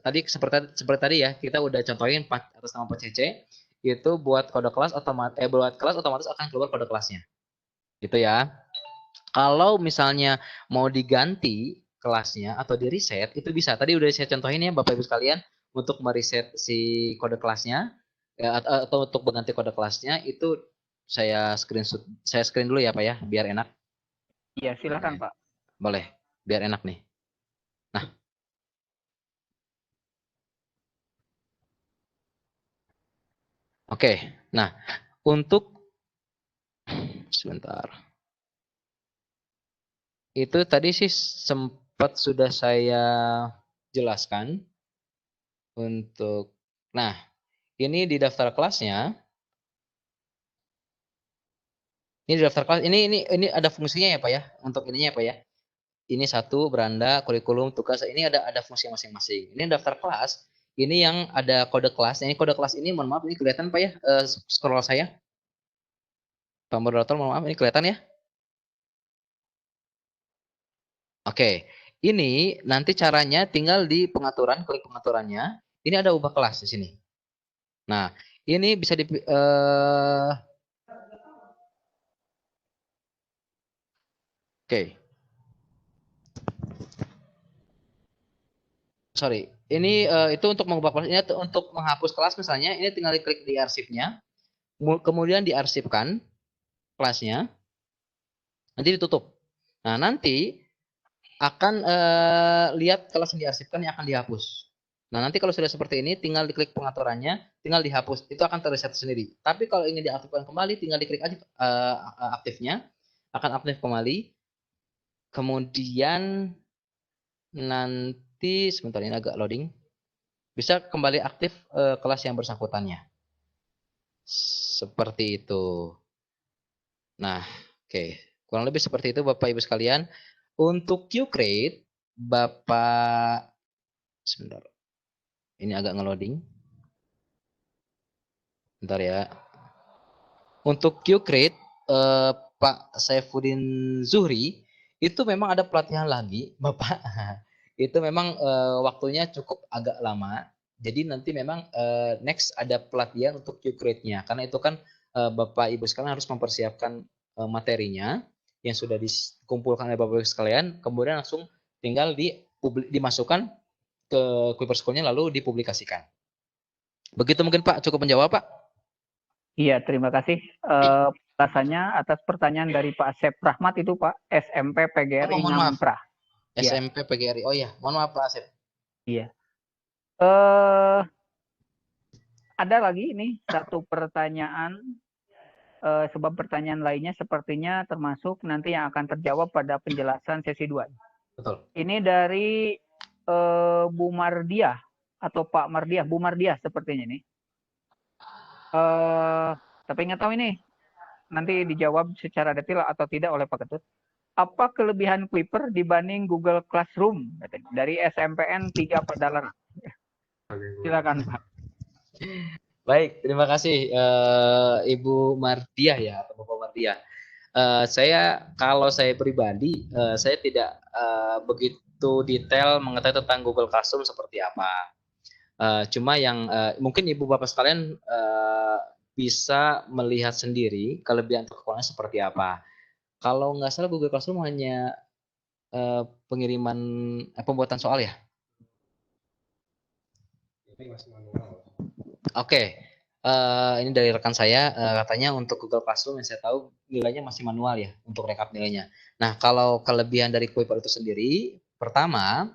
tadi seperti tadi ya, kita udah contohin atas nama Pak Cece. itu buat kode kelas otomatis akan keluar kode kelasnya. Gitu ya. Kalau misalnya mau diganti kelasnya atau di reset itu bisa. Tadi udah saya contohin ya Bapak Ibu sekalian untuk mereset si kode kelasnya ya, atau untuk mengganti kode kelasnya itu saya screen dulu ya Pak ya biar enak. Iya, silakan Pak. Boleh, biar enak nih. Nah. Oke. Nah, untuk sebentar. Itu tadi sih sempat sudah saya jelaskan untuk nah, ini di daftar kelasnya. Ini di daftar kelas ini ada fungsinya ya Pak ya untuk ininya ya Pak ya. Ini satu beranda kurikulum tugas ini ada fungsi masing-masing. Ini daftar kelas. Ini yang ada kode kelas. Ini kode kelas ini mohon maaf ini kelihatan Pak ya scroll saya. Pak moderator mohon maaf ini kelihatan ya. Oke. Ini nanti caranya tinggal di pengaturan klik pengaturannya. Ini ada ubah kelas di sini. Nah, ini bisa di Oke. Sorry, ini itu untuk mengubah kelas. Ini untuk menghapus kelas misalnya, ini tinggal diklik di arsipnya, kemudian diarsipkan kelasnya, nanti ditutup. Nah nanti akan lihat kelas yang diarsipkan yang akan dihapus. Nah nanti kalau sudah seperti ini, tinggal diklik pengaturannya, tinggal dihapus, itu akan terreset sendiri. Tapi kalau ingin diaktifkan kembali, tinggal diklik aja aktifnya, akan aktif kembali. Kemudian nanti sebentar ini agak loading. Bisa kembali aktif kelas yang bersangkutannya. Seperti itu. Nah, oke. Kurang lebih seperti itu Bapak Ibu sekalian. Untuk QCreate, Bapak sebentar. Ini agak ngeloading. Bentar ya. Untuk QCreate, Pak Saifuddin Zuhri, itu memang ada pelatihan lagi, Bapak. Itu memang waktunya cukup agak lama. Jadi nanti memang next ada pelatihan untuk QCreate-nya. Karena itu kan Bapak Ibu sekalian harus mempersiapkan materinya yang sudah dikumpulkan oleh Bapak Ibu sekalian, kemudian langsung tinggal dimasukkan ke Kuiper School-nya lalu dipublikasikan. Begitu mungkin Pak, cukup menjawab Pak? Iya, terima kasih. Rasanya atas pertanyaan dari Pak Asep Rahmat itu Pak, SMP PGRI Ngamprah. SMP PGRI. Oh iya, mohon maaf Pak Asep. Iya. Ada lagi ini satu pertanyaan, sebab pertanyaan lainnya sepertinya termasuk nanti yang akan terjawab pada penjelasan sesi 2. Betul. Ini dari Bu Mardiah atau Pak Mardiah, Bu Mardiah sepertinya ini. Tapi nggak tahu ini nanti dijawab secara detail atau tidak oleh Pak Ketut. Apa kelebihan Kuiper dibanding Google Classroom? Dari SMPN 3 Pedalar. Silakan Pak. Baik, terima kasih Ibu Mardiah ya atau Bapak Mardiah. Kalau saya pribadi, saya tidak begitu detail mengetahui tentang Google Classroom seperti apa. Cuma yang mungkin Ibu Bapak sekalian bisa melihat sendiri kelebihan atau kekurangannya seperti apa. Kalau nggak salah Google Classroom hanya pengiriman pembuatan soal ya. Oke, ini dari rekan saya katanya untuk Google Classroom yang saya tahu nilainya masih manual ya untuk rekap nilainya. Nah kalau kelebihan dari Kuiper itu sendiri, pertama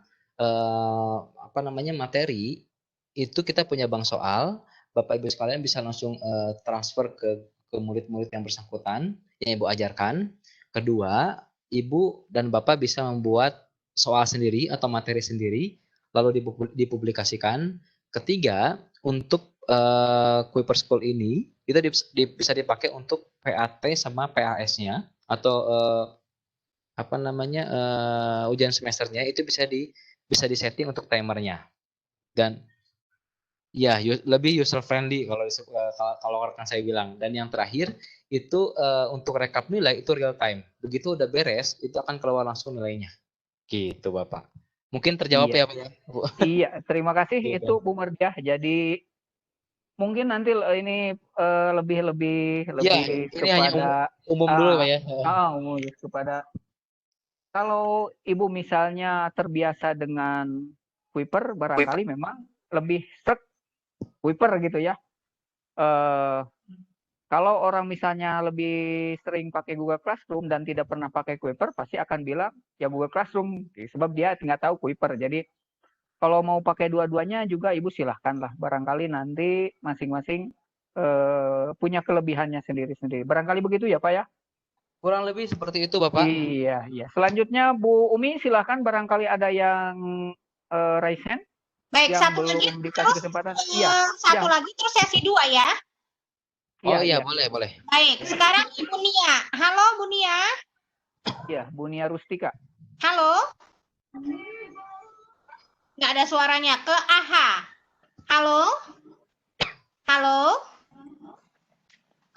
materi itu kita punya bank soal, Bapak Ibu sekalian bisa langsung transfer ke murid-murid yang bersangkutan yang Ibu ajarkan. Kedua, Ibu dan Bapak bisa membuat soal sendiri atau materi sendiri lalu dipublikasikan. Ketiga, untuk Kuiper School ini itu bisa dipakai untuk PAT sama PAS-nya atau ujian semesternya itu bisa disetting untuk timernya dan ya lebih user friendly kalau rekan saya bilang. Dan yang terakhir itu untuk rekap nilai itu real time. Begitu udah beres itu akan keluar langsung nilainya. Gitu Bapak. Mungkin terjawab ya Pak? Iya, terima kasih itu Bu Mardiah. Jadi mungkin nanti ini lebih Ya, ini hanya kepada umum dulu Pak ya. umum kepada kalau Ibu misalnya terbiasa dengan Kuiper, barangkali memang lebih sek Kuiper gitu ya. Kalau orang misalnya lebih sering pakai Google Classroom dan tidak pernah pakai Kuiper, pasti akan bilang ya Google Classroom, sebab dia nggak tahu Kuiper. Jadi kalau mau pakai dua-duanya juga Ibu silahkan lah. Barangkali nanti masing-masing punya kelebihannya sendiri-sendiri. Barangkali begitu ya Pak ya? Kurang lebih seperti itu Bapak. Iya, iya. Selanjutnya Bu Umi silahkan, barangkali ada yang raise hand Baik, yang satu belum lagi dikasih terus kesempatan. Iya, satu ya. lagi terus sesi 2 ya. Oh Iya, iya, iya. boleh. Baik, sekarang Ibu Nia. Halo Bu Nia. Iya, Bu Nia Rustika. Halo. Nggak ada suaranya. Ke AHA. Halo. Halo.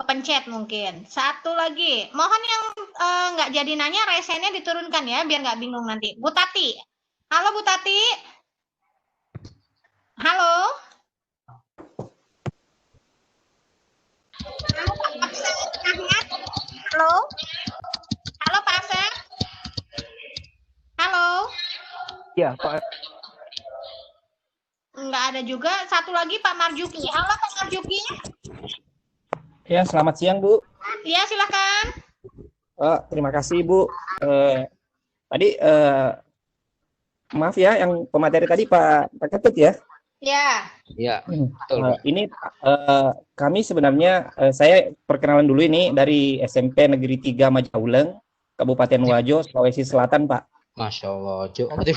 Kepencet mungkin. Satu lagi. Mohon yang nggak jadi nanya, resennya diturunkan ya, biar nggak bingung nanti. Bu Tati. Halo Bu Tati. Halo. Halo Pak Asep. Halo. Halo Pak Asep. Halo. Iya, Pak. Nggak ada juga. Satu lagi Pak Marjuki. Halo Pak Marjuki. Ya, selamat siang, Bu. Iya, silakan. Terima kasih, Bu. Tadi, maaf ya, yang pemateri tadi Pak Ketut ya. Ya. Iya, betul Pak. Ini kami sebenarnya, saya perkenalan dulu ini dari SMP Negeri 3 Majauleng, Kabupaten Wajo, Sulawesi Selatan, Pak. Masya Allah.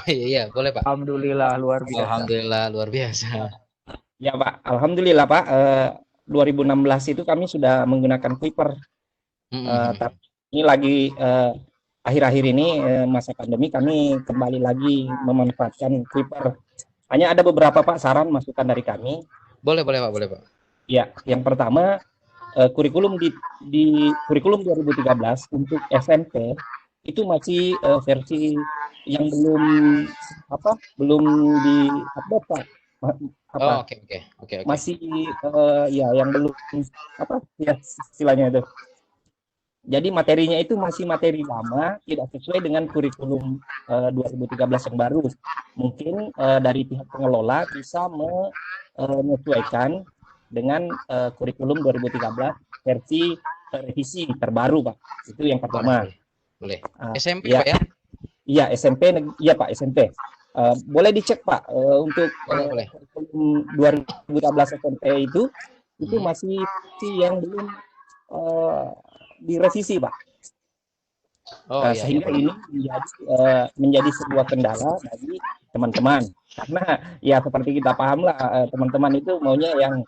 Iya, boleh Pak. Alhamdulillah luar biasa. Alhamdulillah luar biasa. Ya, Pak. Alhamdulillah, Pak. 2016 itu kami sudah menggunakan Kuiper. Tapi ini lagi akhir-akhir ini masa pandemi kami kembali lagi memanfaatkan Kuiper. Hanya ada beberapa Pak saran masukan dari kami. Boleh Pak. Ya, yang pertama kurikulum di kurikulum 2013 untuk SMP itu masih versi yang belum di-update Pak. Oke. Masih ya yang belum istilahnya itu. Jadi materinya itu masih materi lama, tidak sesuai dengan kurikulum 2013 yang baru. Mungkin dari pihak pengelola bisa menyesuaikan dengan kurikulum 2013 versi revisi terbaru, Pak. Itu yang pertama. Boleh. SMP ya. Pak ya? Iya, SMP. Iya, Pak, SMP. Boleh dicek Pak untuk kurikulum 2013 SMP itu masih yang belum direvisi Pak. Sehingga ini menjadi sebuah kendala bagi teman-teman, karena ya seperti kita paham lah, teman-teman itu maunya yang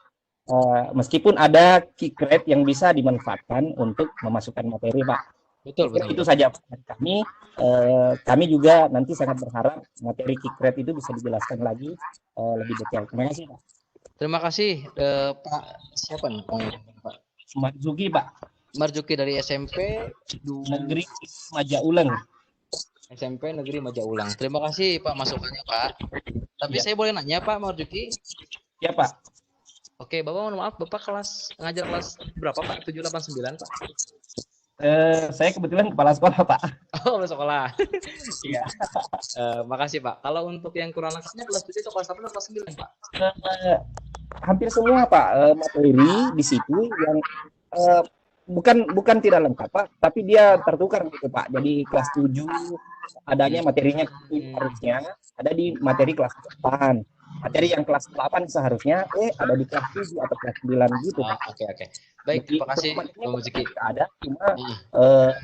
meskipun ada Kikret yang bisa dimanfaatkan untuk memasukkan materi Pak. Betul. Itu saja dari kami. Kami juga nanti sangat berharap materi Kikret itu bisa dijelaskan lagi lebih detail. Terima kasih Pak. Terima kasih Pak. Siapa nih Pak? Marzuki Pak. Marzuki dari SMP Negeri Majauleng. SMP Negeri Majauleng. Terima kasih Pak masukannya Pak. Tapi saya boleh nanya Pak Marzuki? Ya Pak. Oke, Bapak mohon maaf, Bapak ngajar kelas berapa Pak? 789 Pak? Saya kebetulan kepala sekolah Pak. Oh, kepala sekolah. Iya. Makasih Pak. Kalau untuk yang kurang lengkapnya kelas 7 atau kelas 8 atau kelas 9 Pak? Hampir semua Pak materi di situ yang bukan tidak lengkap Pak, tapi dia tertukar gitu Pak. Jadi kelas 7 adanya materinya harusnya ada di materi kelas 8. Materi yang kelas 8 seharusnya ada di kelas 7 atau kelas 9 gitu. Oke. Baik, terima kasih Pak Marzuki. Ada, cuma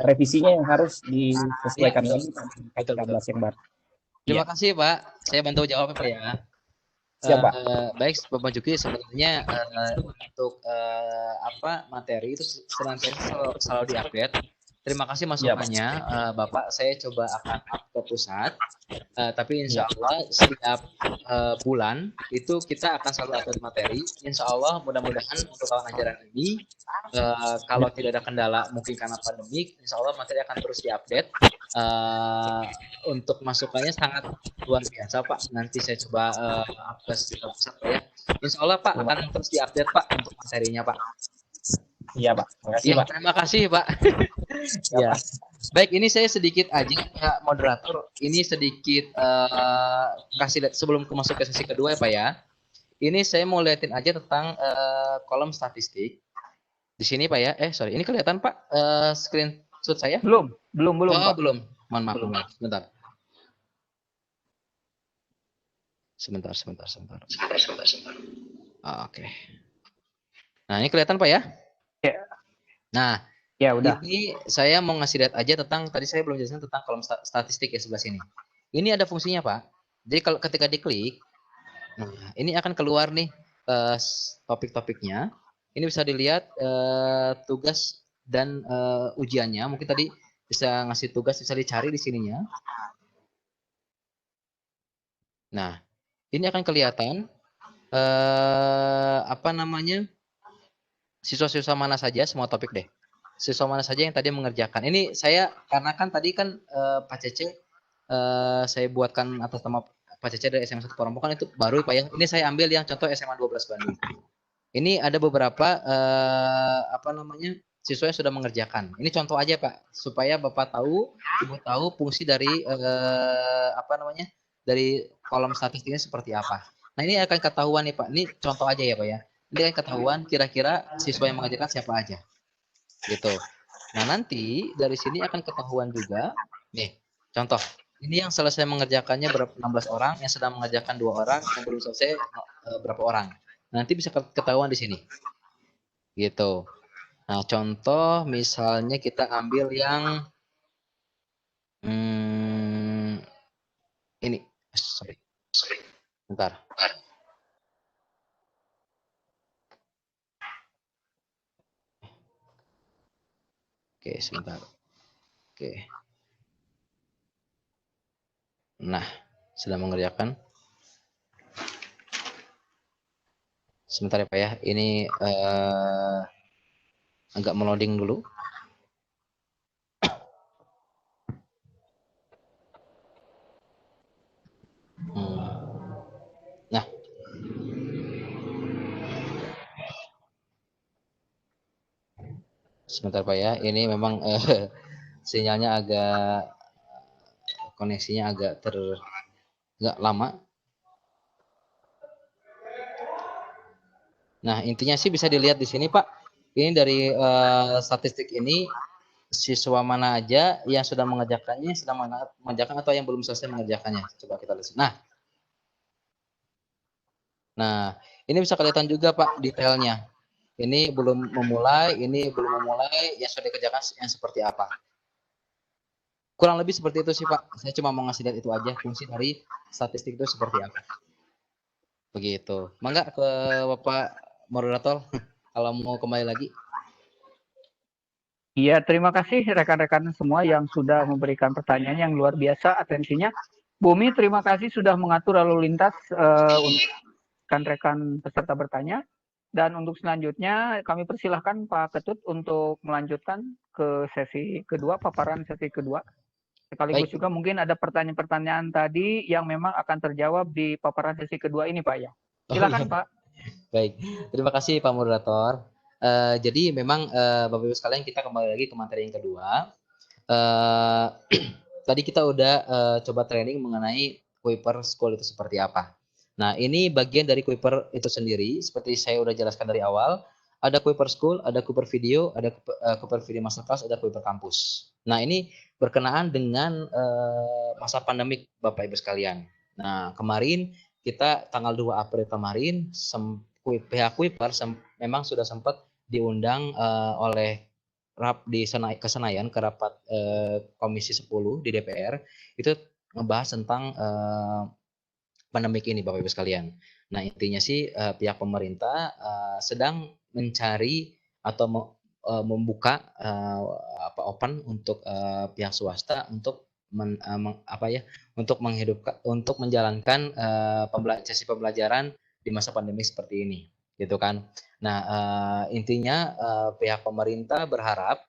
revisinya yang harus disesuaikan lagi betul. yang baru. Terima kasih Pak. Saya bantu jawabnya Pak ya. Siapa? Baik, Bapak Marzuki, sebenarnya untuk materi itu senantiasa selalu diupdate. Terima kasih masukannya, Bapak. Saya coba akan up ke pusat, tapi insya Allah setiap bulan itu kita akan selalu update materi. Insya Allah mudah-mudahan untuk tahun ajaran ini, kalau tidak ada kendala mungkin karena pandemi, insya Allah materi akan terus diupdate. Untuk masukannya sangat luar biasa Pak. Nanti saya coba up ke pusat ya. Insya Allah Pak akan terus diupdate Pak untuk materinya Pak. Iya Pak, makasih Ya, Pak. terima kasih Pak. Ya, Ya, Pak. baik ini saya sedikit aja Pak moderator. Ini sedikit kasih lihat sebelum masuk ke sesi kedua ya Pak ya. Ini saya mau liatin aja tentang kolom statistik di sini Pak ya. Sorry, ini kelihatan Pak screenshot saya? Belum Oh, Pak. belum. Mohon maaf. Sebentar. Sebentar. Oke. Nah, ini kelihatan Pak ya? Ya. Nah, Ya udah. ini saya mau ngasih lihat aja tentang tadi saya belum jelaskan tentang kolom statistik ya sebelah sini. Ini ada fungsinya Pak. Jadi kalau ketika diklik, nah ini akan keluar nih topik-topiknya. Ini bisa dilihat tugas dan ujiannya. Mungkin tadi bisa ngasih tugas, bisa dicari di sininya. Nah, ini akan kelihatan siswa-siswa mana saja, semua topik deh. Siswa mana saja yang tadi mengerjakan. Ini saya karena kan tadi kan Pak Cece saya buatkan atas nama Pak Cece dari SMA 1 Porompokan itu baru Pak ya. Ini saya ambil yang contoh SMA 12 Bandung. Ini ada beberapa siswa yang sudah mengerjakan. Ini contoh aja Pak, supaya Bapak tahu, Ibu tahu fungsi dari dari kolom statistiknya seperti apa. Nah ini akan ketahuan nih Pak. Ini contoh aja ya Pak ya. Ini akan ketahuan kira-kira siswa yang mengerjakan siapa aja. Gitu. Nah nanti dari sini akan ketahuan juga. Nih contoh. Ini yang selesai mengerjakannya berapa 16 orang, yang sedang mengerjakan 2 orang, yang belum selesai berapa orang. Nanti bisa ketahuan di sini. Gitu. Nah, contoh misalnya kita ambil yang ini. Sorry. Bentar. Oke, sebentar. Oke. Nah, sedang mengerjakan. Sebentar ya Pak ya. Ini agak meloading dulu. Nah. Sebentar Pak ya. Ini memang sinyalnya agak koneksinya agak lama. Nah, intinya sih bisa dilihat di sini Pak. Ini dari statistik ini siswa mana aja yang sudah mengerjakannya, sedang mengerjakan atau yang belum selesai mengerjakannya. Coba kita lihat. Nah, ini bisa kelihatan juga Pak detailnya. Ini belum memulai, yang sudah dikerjakan yang seperti apa. Kurang lebih seperti itu sih Pak. Saya cuma mau ngasih lihat itu aja, fungsi dari statistik itu seperti apa. Begitu. Mangga ke Bapak moderator kalau mau kembali lagi. Iya, terima kasih rekan-rekan semua yang sudah memberikan pertanyaan yang luar biasa atensinya. Bumi, terima kasih sudah mengatur lalu lintas untuk rekan-rekan peserta bertanya. Dan untuk selanjutnya kami persilahkan Pak Ketut untuk melanjutkan ke sesi kedua, paparan sesi kedua. Sekaligus Baik. juga mungkin ada pertanyaan-pertanyaan tadi yang memang akan terjawab di paparan sesi kedua ini Pak ya. Silakan Pak. Baik, terima kasih Pak Moderator. Jadi memang Bapak Ibu sekalian kita kembali lagi ke materi yang kedua. Tadi kita udah coba training mengenai Kuiper School itu seperti apa. Nah ini bagian dari Kuiper itu sendiri, seperti saya udah jelaskan dari awal. Ada Kuiper School, ada Kuiper Video, ada Kuiper Video Masterclass, ada Kuiper Campus. Nah ini berkenaan dengan masa pandemik Bapak Ibu sekalian. Nah kemarin kita tanggal 2 April kemarin pihak Kuiper memang sudah sempat diundang oleh ke Senayan ke rapat Komisi 10 di DPR itu ngebahas tentang pandemik ini Bapak Ibu sekalian. Nah intinya sih pihak pemerintah sedang mencari atau membuka open untuk pihak swasta untuk untuk menjalankan sesi pembelajaran di masa pandemi seperti ini, gitu kan. Nah intinya pihak pemerintah berharap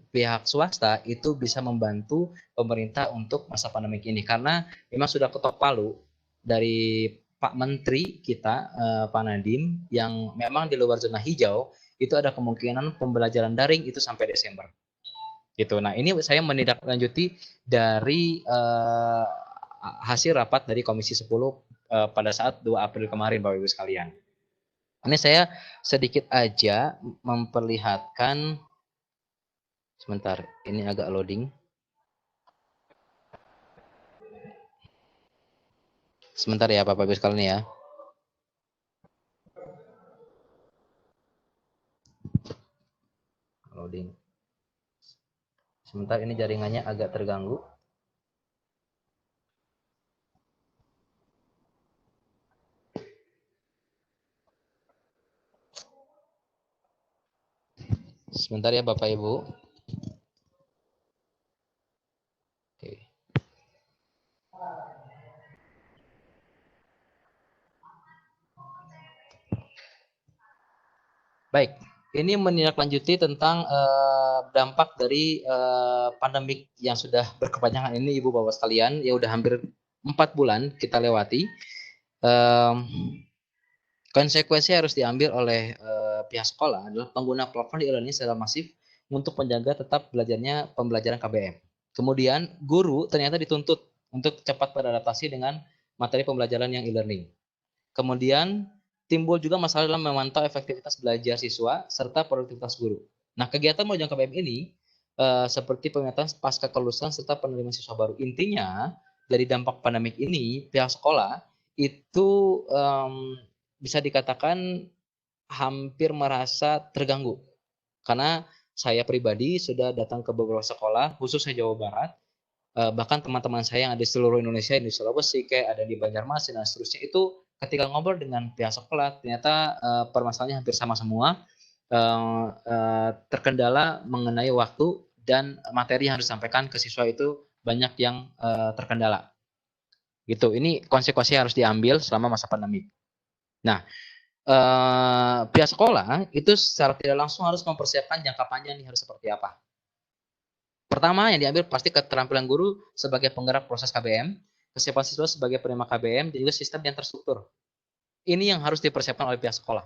pihak swasta itu bisa membantu pemerintah untuk masa pandemi ini karena memang sudah ketok palu dari Pak Menteri kita, Pak Nadiem, yang memang di luar zona hijau, itu ada kemungkinan pembelajaran daring itu sampai Desember. Gitu. Nah, ini saya menindaklanjuti dari hasil rapat dari Komisi 10 pada saat 2 April kemarin, Bapak Ibu sekalian. Ini saya sedikit aja memperlihatkan, sebentar, ini agak loading. Sebentar ya Bapak Ibu sekalian ya. Loading. Sebentar, ini jaringannya agak terganggu. Sebentar ya Bapak Ibu. Oke. Baik, ini menindaklanjuti tentang dampak dari pandemik yang sudah berkepanjangan ini, Ibu Bapak sekalian, ya udah hampir 4 bulan kita lewati. Konsekuensi harus diambil oleh pihak sekolah adalah pengguna platform di e-learning secara masif untuk menjaga tetap belajarnya pembelajaran KBM. Kemudian guru ternyata dituntut untuk cepat beradaptasi dengan materi pembelajaran yang e-learning. Kemudian timbul juga masalah dalam memantau efektivitas belajar siswa serta produktivitas guru. Nah, kegiatan menunjang KBM ini seperti pemetaan pasca kelulusan serta penerimaan siswa baru. Intinya dari dampak pandemik ini, pihak sekolah itu bisa dikatakan hampir merasa terganggu. Karena saya pribadi sudah datang ke beberapa sekolah, khususnya Jawa Barat, bahkan teman-teman saya yang ada di seluruh Indonesia, di Sulawesi, kayak ada di Banjarmasin dan seterusnya, itu ketika ngobrol dengan pihak sekolah, ternyata permasalahannya hampir sama semua, terkendala mengenai waktu dan materi yang harus disampaikan ke siswa itu banyak yang terkendala. Gitu. Ini konsekuensi harus diambil selama masa pandemi. Nah, pihak sekolah itu secara tidak langsung harus mempersiapkan jangka panjang ini harus seperti apa. Pertama yang diambil pasti keterampilan guru sebagai penggerak proses KBM, kesiapan siswa sebagai penerima KBM, dan juga sistem yang terstruktur. Ini yang harus dipersiapkan oleh pihak sekolah.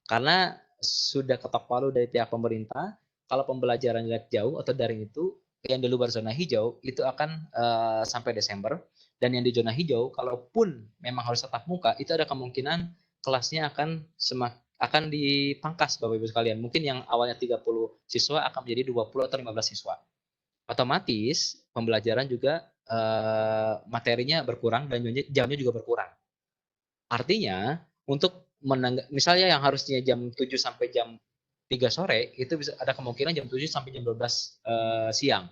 Karena sudah ketok palu dari pihak pemerintah, kalau pembelajaran jarak jauh atau daring itu, yang di luar zona hijau, itu akan sampai Desember. Dan yang di zona hijau, kalaupun memang harus tatap muka, itu ada kemungkinan kelasnya akan dipangkas, Bapak Ibu sekalian. Mungkin yang awalnya 30 siswa akan menjadi 20 atau 15 siswa. Otomatis pembelajaran juga materinya berkurang dan jamnya juga berkurang. Artinya untuk misalnya yang harusnya jam 7 sampai jam 3 sore itu bisa ada kemungkinan jam 7 sampai jam 12 siang.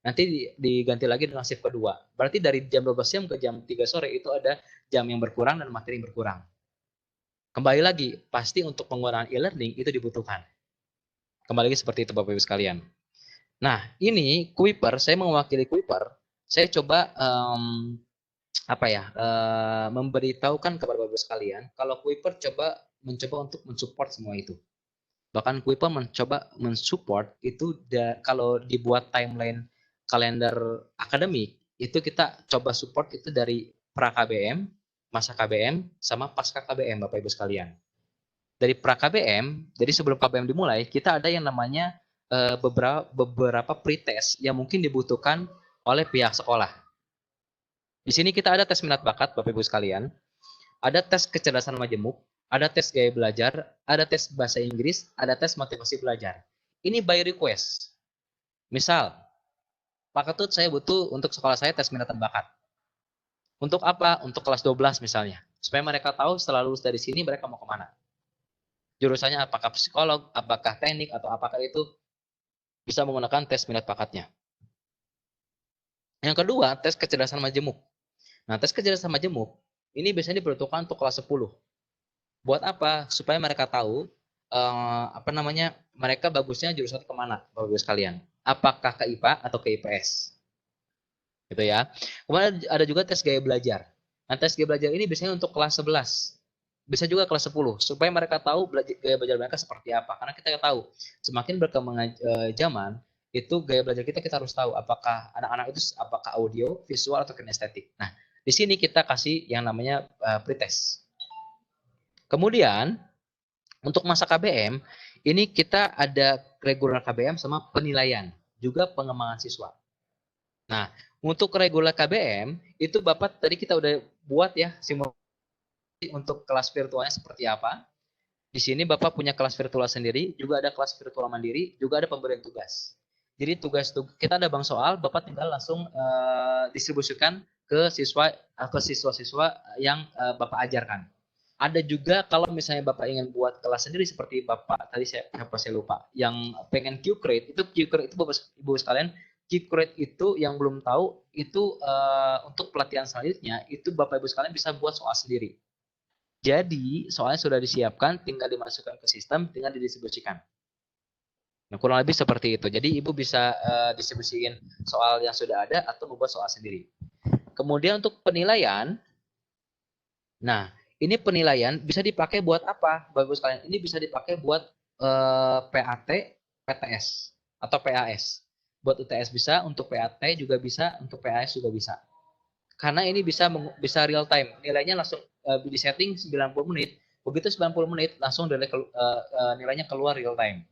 Nanti diganti lagi dengan shift kedua. Berarti dari jam 12 siang ke jam 3 sore itu ada jam yang berkurang dan materi yang berkurang. Kembali lagi, pasti untuk penggunaan e-learning itu dibutuhkan. Kembali lagi seperti itu Bapak Ibu sekalian. Nah, ini Kuiper, saya mewakili Kuiper, saya coba memberitahukan kepada Bapak Ibu sekalian kalau Kuiper mencoba untuk mensupport semua itu. Bahkan Kuiper mencoba mensupport itu kalau dibuat timeline kalender akademik, itu kita coba support itu dari pra-KBM, masa KBM, sama pasca KBM Bapak Ibu sekalian. Dari pra-KBM, jadi sebelum KBM dimulai, kita ada yang namanya beberapa pretest yang mungkin dibutuhkan oleh pihak sekolah. Di sini kita ada tes minat bakat, Bapak Ibu sekalian. Ada tes kecerdasan majemuk, ada tes gaya belajar, ada tes bahasa Inggris, ada tes motivasi belajar. Ini by request. Misal, Pak Ketut, saya butuh untuk sekolah saya tes minat bakat. Untuk apa? Untuk kelas 12 misalnya. Supaya mereka tahu setelah lulus dari sini mereka mau kemana. Jurusannya apakah psikolog, apakah teknik, atau apakah itu bisa menggunakan tes minat bakatnya. Yang kedua, tes kecerdasan majemuk. Nah, tes kecerdasan majemuk ini biasanya diperuntukkan untuk kelas 10. Buat apa? Supaya mereka tahu mereka bagusnya jurusan kemana, Bapak Ibu sekalian. Apakah ke IPA atau ke IPS. Gitu ya. Kemudian ada juga tes gaya belajar. Nah, tes gaya belajar ini biasanya untuk kelas 11. Bisa juga kelas 10 supaya mereka tahu gaya belajar mereka seperti apa. Karena kita tahu semakin berkembang zaman itu gaya belajar kita harus tahu apakah anak-anak itu apakah audio, visual atau kinestetik. Nah, Di sini kita kasih yang namanya pretest. Kemudian untuk masa KBM, ini kita ada regular KBM sama penilaian, juga pengembangan siswa. Nah, untuk regular KBM, itu Bapak tadi kita udah buat ya simulasi untuk kelas virtualnya seperti apa. Di sini Bapak punya kelas virtual sendiri, juga ada kelas virtual mandiri, juga ada pemberian tugas. Jadi tugas kita ada bank soal, Bapak tinggal langsung distribusikan ke siswa-siswa yang Bapak ajarkan. Ada juga kalau misalnya Bapak ingin buat kelas sendiri seperti Bapak tadi saya lupa, yang pengen Q-Create itu Ibu sekalian, Q-Create itu yang belum tahu itu untuk pelatihan selanjutnya itu Bapak Ibu sekalian bisa buat soal sendiri. Jadi soalnya sudah disiapkan, tinggal dimasukkan ke sistem, tinggal didistribusikan. Nah, kurang lebih seperti itu. Jadi Ibu bisa distribusikan soal yang sudah ada atau membuat soal sendiri. Kemudian untuk penilaian, nah ini penilaian bisa dipakai buat apa, Bapak Ibu sekalian? Ini bisa dipakai buat PAT, PTS atau PAS. Buat UTS bisa, untuk PAT juga bisa, untuk PAS juga bisa. Karena ini bisa real time. Nilainya langsung disetting 90 menit. Begitu 90 menit langsung nilainya keluar real time.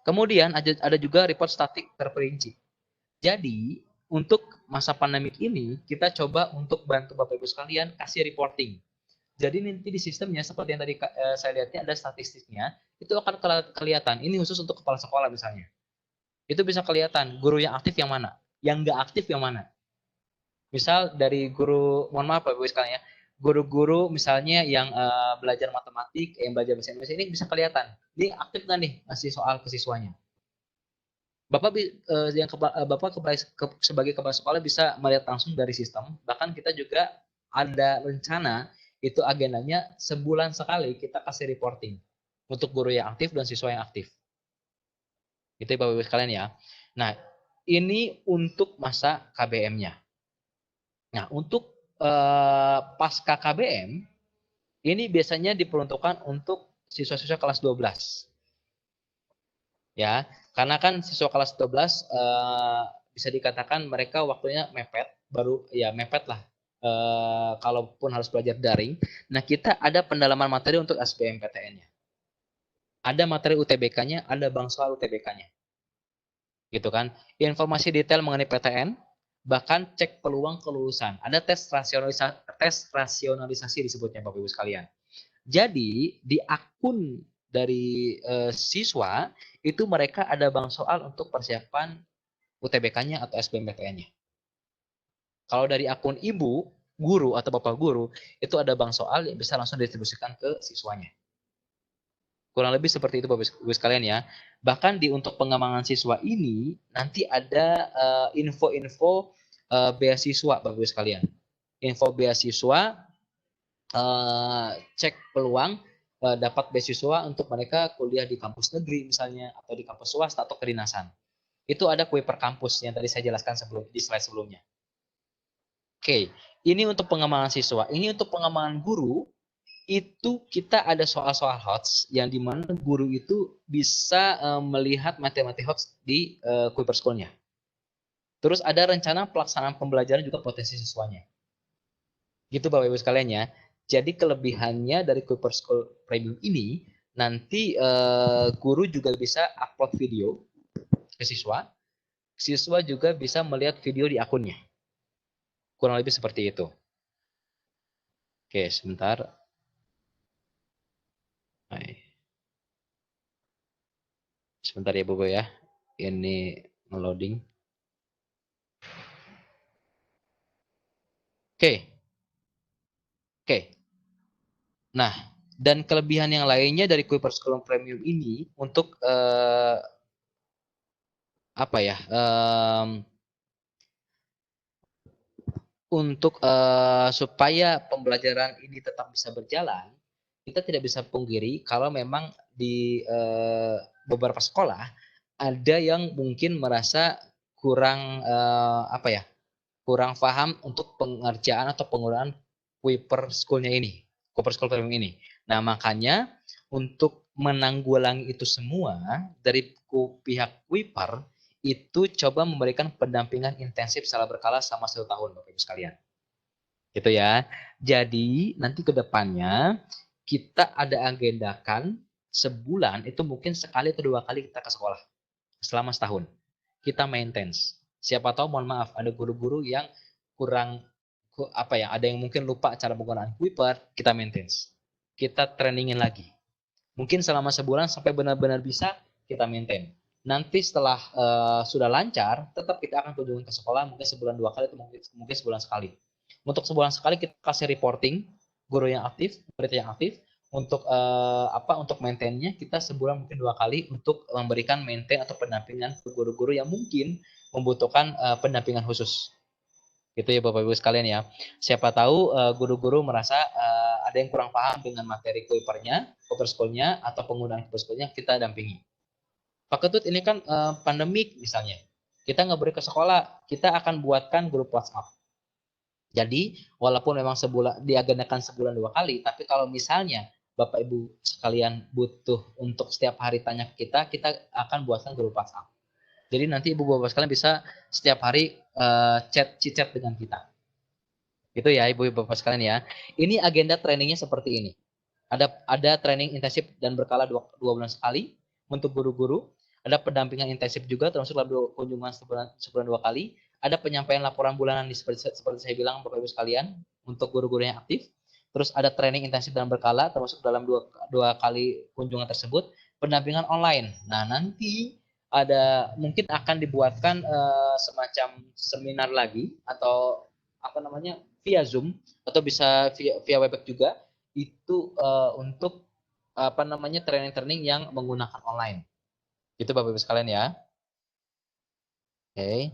Kemudian ada juga report statik terperinci. Jadi untuk masa pandemik ini kita coba untuk bantu Bapak Ibu sekalian kasih reporting. Jadi nanti di sistemnya seperti yang tadi saya lihatnya ada statistiknya, itu akan kelihatan. Ini khusus untuk kepala sekolah misalnya. Itu bisa kelihatan guru yang aktif yang mana, yang nggak aktif yang mana. Misal dari guru, mohon maaf Bapak Ibu sekalian ya, guru-guru misalnya yang belajar matematik, yang belajar bahasa Indonesia ini bisa kelihatan. Ini aktif nggak nih ngasih soal ke siswanya. Bapak sebagai kepala sekolah bisa melihat langsung dari sistem. Bahkan kita juga ada rencana itu agendanya sebulan sekali kita kasih reporting untuk guru yang aktif dan siswa yang aktif. Itu Bapak Ibu sekalian ya. Nah, ini untuk masa KBM-nya. Nah, untuk pasca KBM ini biasanya diperuntukkan untuk siswa-siswa kelas 12. Ya, karena kan siswa kelas 12 bisa dikatakan mereka waktunya mepet, mepet lah. Kalaupun harus belajar daring. Nah, kita ada pendalaman materi untuk SBMPTN-nya. Ada materi UTBK-nya, ada bank soal UTBK-nya. Gitu kan. Informasi detail mengenai PTN, bahkan cek peluang kelulusan. Ada tes rasionalisasi disebutnya Bapak Ibu sekalian. Jadi, di akun dari siswa, itu mereka ada bank soal untuk persiapan UTBK-nya atau SBMPTN-nya. Kalau dari akun ibu, guru atau bapak guru, itu ada bank soal yang bisa langsung didistribusikan ke siswanya. Kurang lebih seperti itu Bapak Ibu sekalian ya. Bahkan untuk pengembangan siswa ini, nanti ada info-info beasiswa Bapak Ibu sekalian. Info beasiswa, cek peluang, dapat beasiswa untuk mereka kuliah di kampus negeri misalnya, atau di kampus swasta atau kedinasan. Itu ada kue per kampus yang tadi saya jelaskan di slide sebelumnya. Oke, ini untuk pengembangan siswa. Ini untuk pengembangan guru, itu kita ada soal-soal HOTS yang dimana guru itu bisa melihat materi-materi HOTS di Kuiper School-nya. Terus ada rencana pelaksanaan pembelajaran juga potensi siswanya. Gitu Bapak Ibu sekalian ya. Jadi kelebihannya dari Kuiper School Premium ini, nanti guru juga bisa upload video ke siswa. Siswa juga bisa melihat video di akunnya. Kurang lebih seperti itu. Oke, sebentar. Sebentar ya Bobo ya. Ini nge-loading. Oke. Nah, dan kelebihan yang lainnya dari Kuiper School Premium ini untuk untuk supaya pembelajaran ini tetap bisa berjalan, kita tidak bisa pungkiri kalau memang di beberapa sekolah ada yang mungkin merasa kurang kurang paham untuk pengerjaan atau penggunaan Kuiper School-nya ini, Kuiper School Premium ini. Nah, makanya untuk menanggulangi itu semua dari pihak Kuiper itu coba memberikan pendampingan intensif secara berkala selama 1 tahun Bapak Ibu sekalian. Gitu ya. Jadi nanti ke depannya kita ada agendakan sebulan itu mungkin sekali atau 2 kali kita ke sekolah selama setahun. Kita maintenance. Siapa tahu mohon maaf ada guru-guru yang kurang ada yang mungkin lupa cara penggunaan Kuiper, kita maintenance. Kita trainingin lagi. Mungkin selama sebulan sampai benar-benar bisa kita maintain. Nanti setelah sudah lancar, tetap kita akan kunjungi ke sekolah mungkin sebulan 2 kali atau mungkin sebulan sekali. Untuk sebulan sekali kita kasih reporting guru yang aktif, murid yang aktif. Untuk maintainnya kita sebulan mungkin 2 kali untuk memberikan maintain atau pendampingan ke guru-guru yang mungkin membutuhkan pendampingan khusus. Gitu ya Bapak Ibu sekalian ya. Siapa tahu guru-guru merasa ada yang kurang paham dengan materi Kuipernya, Kuiper School-nya atau penggunaan Kuiper School-nya, kita dampingi. Pak Ketut, ini kan pandemik misalnya. Kita nggak boleh ke sekolah, kita akan buatkan grup WhatsApp. Jadi walaupun memang diagendakan sebulan 2 kali, tapi kalau misalnya Bapak Ibu sekalian butuh untuk setiap hari tanya ke kita akan buatkan grup WhatsApp. Jadi nanti Ibu Bapak sekalian bisa setiap hari chat dengan kita. Gitu ya Ibu Bapak sekalian ya. Ini agenda trainingnya seperti ini. Ada training intensif dan berkala 2 bulan sekali untuk guru-guru. Ada pendampingan intensif juga termasuk kunjungan sebulan 2 kali. Ada penyampaian laporan bulanan seperti saya bilang Bapak Ibu sekalian untuk guru-guru yang aktif. Terus ada training intensif dan berkala termasuk dalam 2 kali kunjungan tersebut. Pendampingan online. Nah nanti mungkin akan dibuatkan semacam seminar lagi atau via Zoom atau bisa via Webex juga itu untuk training yang menggunakan online. Itu Bapak Ibu sekalian ya. Oke,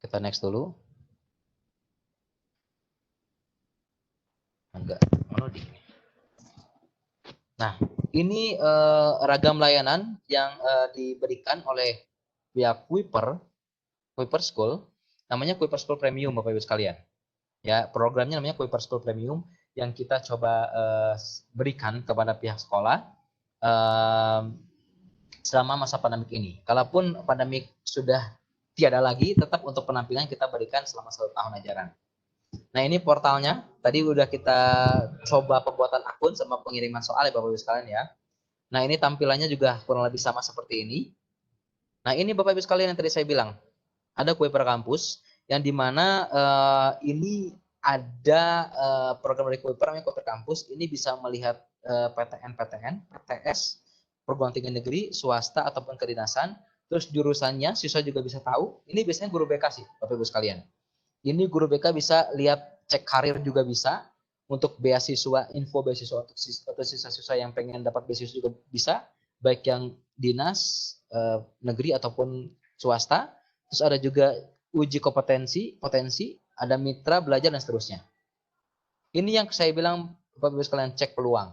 kita next dulu. Nah, ini ragam layanan yang diberikan oleh pihak Kuiper School, namanya Kuiper School Premium Bapak Ibu sekalian. Ya, programnya namanya Kuiper School Premium yang kita coba berikan kepada pihak sekolah selama masa pandemik ini. Kalaupun pandemik sudah tiada lagi, tetap untuk penampilan kita berikan selama 1 tahun ajaran. Nah ini portalnya, tadi udah kita coba pembuatan akun sama pengiriman soal ya Bapak Ibu sekalian ya. Nah ini tampilannya juga kurang lebih sama seperti ini. Nah ini Bapak Ibu sekalian yang tadi saya bilang, ada Kuiper Kampus yang dimana ini ada program dari Kuiper namanya Kuiper Kampus. Ini bisa melihat PTN, PTS, perguruan tinggi negeri, swasta ataupun kedinasan. Terus jurusannya siswa juga bisa tahu. Ini biasanya guru BK sih Bapak Ibu sekalian. Ini guru BK bisa lihat cek karir juga bisa. Untuk beasiswa, info beasiswa atau siswa-siswa yang pengen dapat beasiswa juga bisa. Baik yang dinas, negeri ataupun swasta. Terus ada juga uji potensi, ada mitra belajar dan seterusnya. Ini yang saya bilang Bapak Ibu sekalian cek peluang.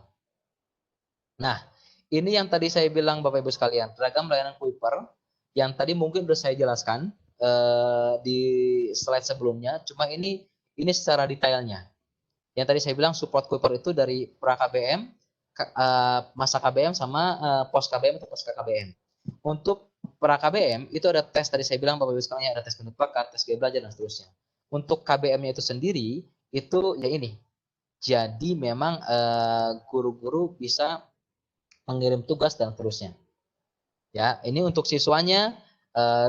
Nah, ini yang tadi saya bilang Bapak Ibu sekalian, ragam layanan Kuiper yang tadi mungkin sudah saya jelaskan di slide sebelumnya, cuma ini secara detailnya. Yang tadi saya bilang support Kuiper itu dari pra KBM, masa KBM sama pos KBM atau pos KBM. Untuk pra KBM itu ada tes tadi saya bilang Bapak Ibu sekalian, ada tes minat bakat, tes gaya belajar dan seterusnya. Untuk KBM-nya itu sendiri itu ya ini. Jadi memang guru-guru bisa mengirim tugas dan seterusnya. Ya, ini untuk siswanya,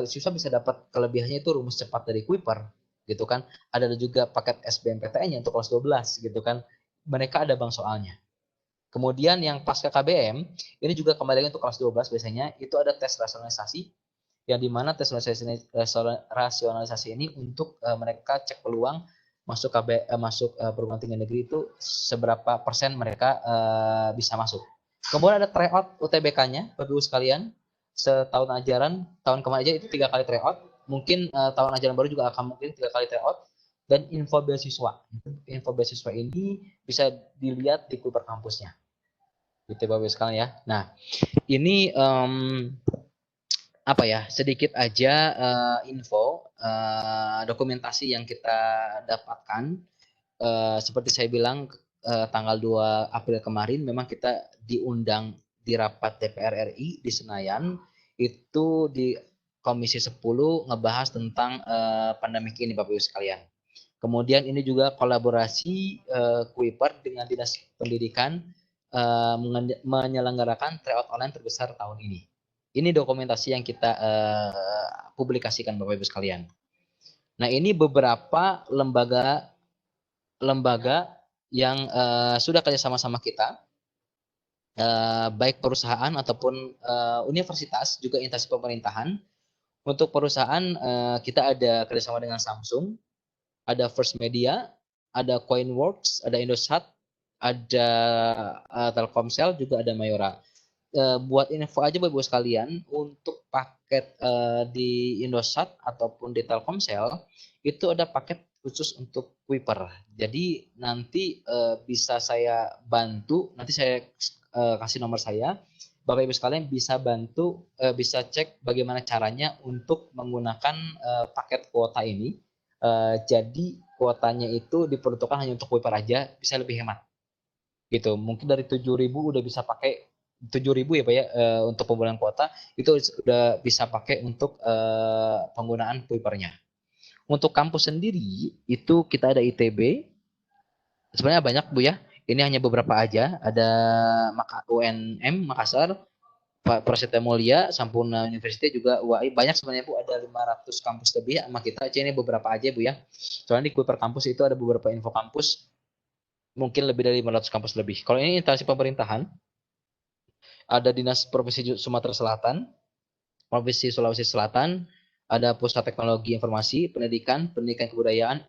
siswa bisa dapat kelebihannya itu rumus cepat dari Kuiper, gitu kan. Ada juga paket SBMPTN-nya untuk kelas 12, gitu kan. Mereka ada bank soalnya. Kemudian yang pasca KBM, ini juga kembali lagi untuk kelas 12 biasanya, itu ada tes rasionalisasi, yang dimana tes rasionalisasi ini untuk mereka cek peluang masuk perguruan tinggi negeri itu seberapa persen mereka bisa masuk. Kemudian ada tryout UTBK-nya, Bapak Ibu sekalian, setahun ajaran, tahun kemarin aja itu 3 kali tryout, mungkin tahun ajaran baru juga akan mungkin 3 kali tryout, dan info beasiswa. Info beasiswa ini bisa dilihat di Kuiper kampusnya. Gitu Bapak Ibu sekalian ya. Nah, ini sedikit aja info dokumentasi yang kita dapatkan. Seperti saya bilang tanggal 2 April kemarin memang kita diundang di rapat DPR RI di Senayan, itu di Komisi 10 ngebahas tentang pandemik ini Bapak Ibu sekalian. Kemudian ini juga kolaborasi Kuiper dengan Dinas Pendidikan menyelenggarakan tryout online terbesar tahun ini. Ini dokumentasi yang kita publikasikan Bapak Ibu sekalian. Nah, ini beberapa lembaga yang sudah kerjasama sama kita, baik perusahaan ataupun universitas, juga instansi pemerintahan. Untuk perusahaan kita ada kerjasama dengan Samsung, ada First Media, ada Coinworks, ada Indosat, ada Telkomsel, juga ada Mayora. Buat info aja Bapak Ibu sekalian, untuk paket di Indosat ataupun di Telkomsel itu ada paket khusus untuk Kuiper. Jadi nanti bisa saya bantu, nanti saya kasih nomor saya. Bapak Ibu sekalian bisa bantu, bisa cek bagaimana caranya untuk menggunakan paket kuota ini. Jadi kuotanya itu diperuntukkan hanya untuk Kuiper aja, bisa lebih hemat. Gitu. Mungkin dari 7.000 udah bisa pakai 7.000 ya Pak ya, untuk pembulan kuota itu udah bisa pakai untuk penggunaan Kuipernya. Untuk kampus sendiri itu kita ada ITB. Sebenarnya banyak Bu ya. Ini hanya beberapa aja. Ada UNM Makassar, Prasetya Mulia, Sampurna University, juga UAI. Banyak sebenarnya Bu, ada 500 kampus lebih sama kita. Ini beberapa aja Bu ya. Soalnya di Kuiper kampus itu ada beberapa info kampus, mungkin lebih dari 500 kampus lebih. Kalau ini instansi pemerintahan, ada Dinas Provinsi Sumatera Selatan, Provinsi Sulawesi Selatan, ada Pusat Teknologi Informasi, Pendidikan Kebudayaan,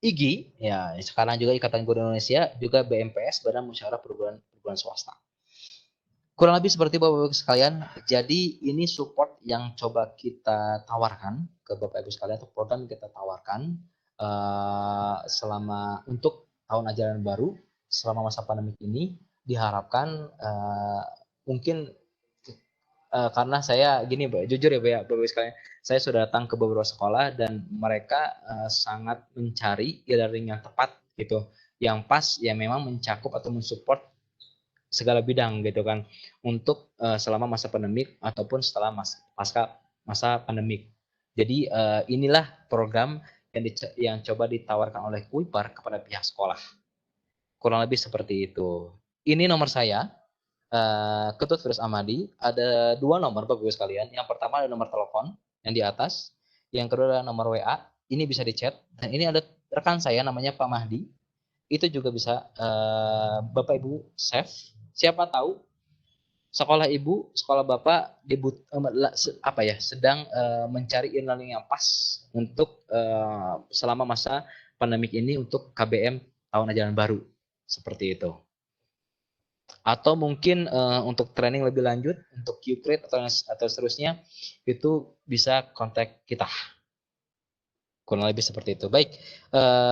IGI, ya sekarang juga Ikatan Guru Indonesia, juga BMPS, Badan Musyawarah Perguruan Swasta. Kurang lebih seperti Bapak-Ibu sekalian. Jadi ini support yang coba kita tawarkan ke Bapak Ibu sekalian, atau program yang kita tawarkan selama untuk tahun ajaran baru, selama masa pandemi ini, diharapkan mungkin karena saya gini Pak, jujur ya Bapak Ibu sekalian, saya sudah datang ke beberapa sekolah dan mereka sangat mencari e-learning yang tepat gitu, yang pas, yang memang mencakup atau mensupport segala bidang gitu kan, untuk selama masa pandemik ataupun setelah pasca masa pandemik. Jadi inilah program yang coba ditawarkan oleh Kuiper kepada pihak sekolah. Kurang lebih seperti itu. Ini nomor saya, Ketut Firdaus Amadi. Ada 2 nomor Bapak Ibu sekalian. Yang pertama ada nomor telepon yang di atas. Yang kedua adalah nomor WA. Ini bisa di chat. Dan ini ada rekan saya namanya Pak Mahdi. Itu juga bisa Bapak Ibu save. Siapa tahu sekolah Ibu, sekolah Bapak sedang mencari e-learning yang pas untuk selama masa pandemik ini untuk KBM tahun ajaran baru. Seperti itu. Atau mungkin untuk training lebih lanjut, untuk Qcredit atau seterusnya, itu bisa kontak kita. Kurang lebih seperti itu. Baik,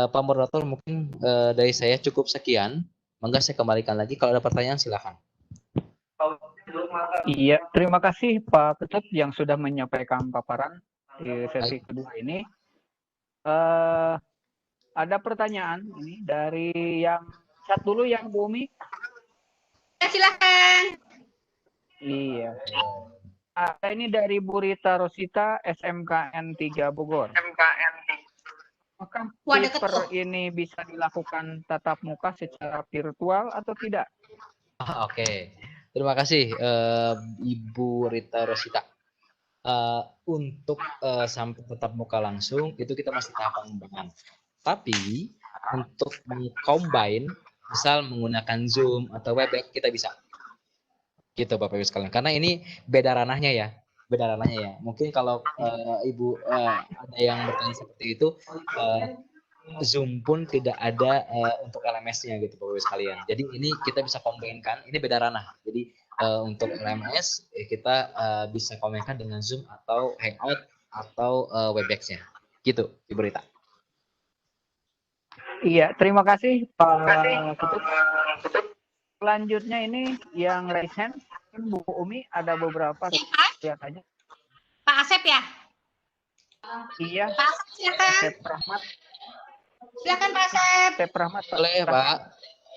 Pak Moderator, mungkin dari saya cukup sekian. Mangga saya kembalikan lagi. Kalau ada pertanyaan silakan. Iya, terima kasih Pak Ketut yang sudah menyampaikan paparan di sesi kedua ini. Ada pertanyaan ini dari yang chat dulu, yang Bu Umi. Silakan. Iya. Ini dari Bu Rita Rosita, SMKN 3 Bogor. Apakah Kuiper ini bisa dilakukan tatap muka secara virtual atau tidak? Oke. Terima kasih Ibu Rita Rosita. Untuk sampai tatap muka langsung itu kita masih tahap pengembangan. Tapi untuk mengcombine, misal menggunakan Zoom atau Webex, kita bisa. Gitu Bapak Ibu sekalian. Karena ini beda ranahnya ya. Mungkin kalau Ibu ada yang bertanya seperti itu, Zoom pun tidak ada untuk LMS-nya gitu Bapak Ibu sekalian. Jadi ini kita bisa combine-kan, ini beda ranah. Jadi untuk LMS kita bisa combine-kan dengan Zoom atau Hangout atau Webex-nya. Gitu Ibu Rita. Iya, terima kasih Pak Ketut. Selanjutnya ini yang raise hand, Bu Umi, ada beberapa. Lihat aja. Pak Asep ya? Iya. Pak Asep silakan. Asep Rahmat. Silakan Pak Asep. Asep Rahmat. Boleh Pak.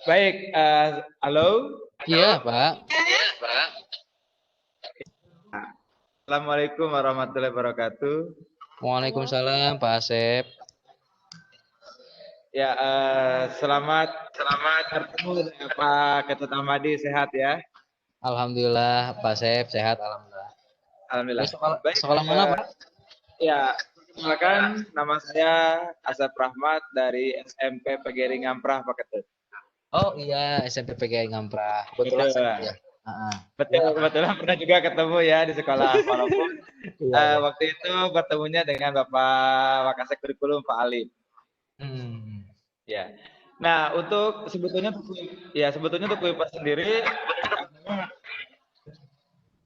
Baik, halo. Iya Pak. Assalamualaikum warahmatullahi wabarakatuh. Waalaikumsalam Pak Asep. Ya, selamat bertemu Pak Ketut Ahmadi, sehat ya? Alhamdulillah, Pak Sep sehat, alhamdulillah. Alhamdulillah. Baik, Sekolah mana, Pak? ya, perkenalkan nama saya Asep Rahmat dari SMP PGRI Ngamprah, Pak Ketut. Oh iya, SMP PGRI Ngamprah. Kebetulan Betul. ya. Betul, kebetulan pernah juga ketemu ya di sekolah walaupun Iya. waktu itu bertemunya dengan Bapak Wakasek Kurikulum Pak Ali. Ya. Nah, sebetulnya untuk Kuiper sendiri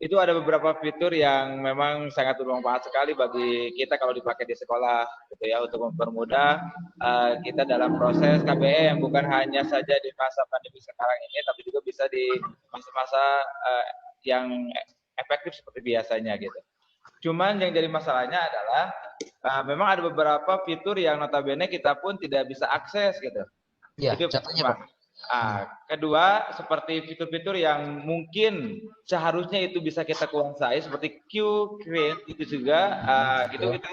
itu ada beberapa fitur yang memang sangat bermanfaat sekali bagi kita kalau dipakai di sekolah gitu ya, untuk mempermudah kita dalam proses KBM, bukan hanya saja di masa pandemi sekarang ini tapi juga bisa di masa-masa yang efektif seperti biasanya gitu. Cuman yang jadi masalahnya adalah memang ada beberapa fitur yang notabene kita pun tidak bisa akses gitu. Iya, Itu contohnya, Pak. Kedua, seperti fitur-fitur yang mungkin seharusnya itu bisa kita kuasai seperti Q-Create itu juga itu kita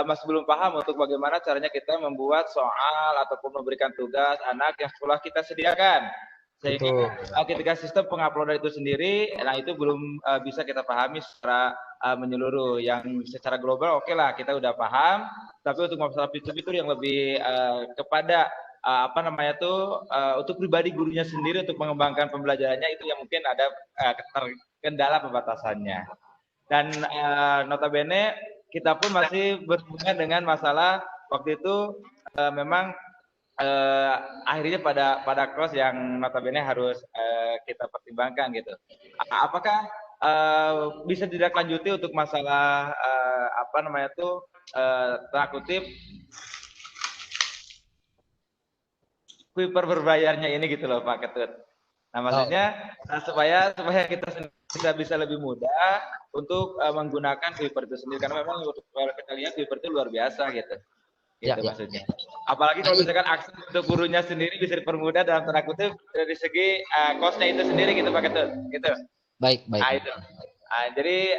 masih belum paham untuk bagaimana caranya kita membuat soal ataupun memberikan tugas anak yang sekolah kita sediakan. Sehingga ketika sistem penguploadan itu sendiri, nah itu belum bisa kita pahami secara menyeluruh. Yang secara global oke lah kita udah paham, tapi untuk masalah fitur-fitur yang lebih kepada untuk pribadi gurunya sendiri untuk mengembangkan pembelajarannya itu yang mungkin ada kendala pembatasannya. Dan notabene kita pun masih berhubungan dengan masalah waktu itu memang akhirnya pada kelas yang notabene harus kita pertimbangkan gitu. Apakah bisa ditindaklanjuti untuk masalah tanda kutip Kuiper berbayarnya ini gitu loh Pak Ketut. Nah maksudnya supaya kita bisa lebih mudah untuk menggunakan Kuiper itu sendiri, karena memang kalau kita lihat Kuiper itu luar biasa gitu. Gitu maksudnya. Apalagi kalau misalkan akses untuk gurunya sendiri bisa dipermudah dalam tanda kutip dari segi cost-nya itu sendiri gitu Pak Ketut. Gitu. Baik. Nah, itu. Jadi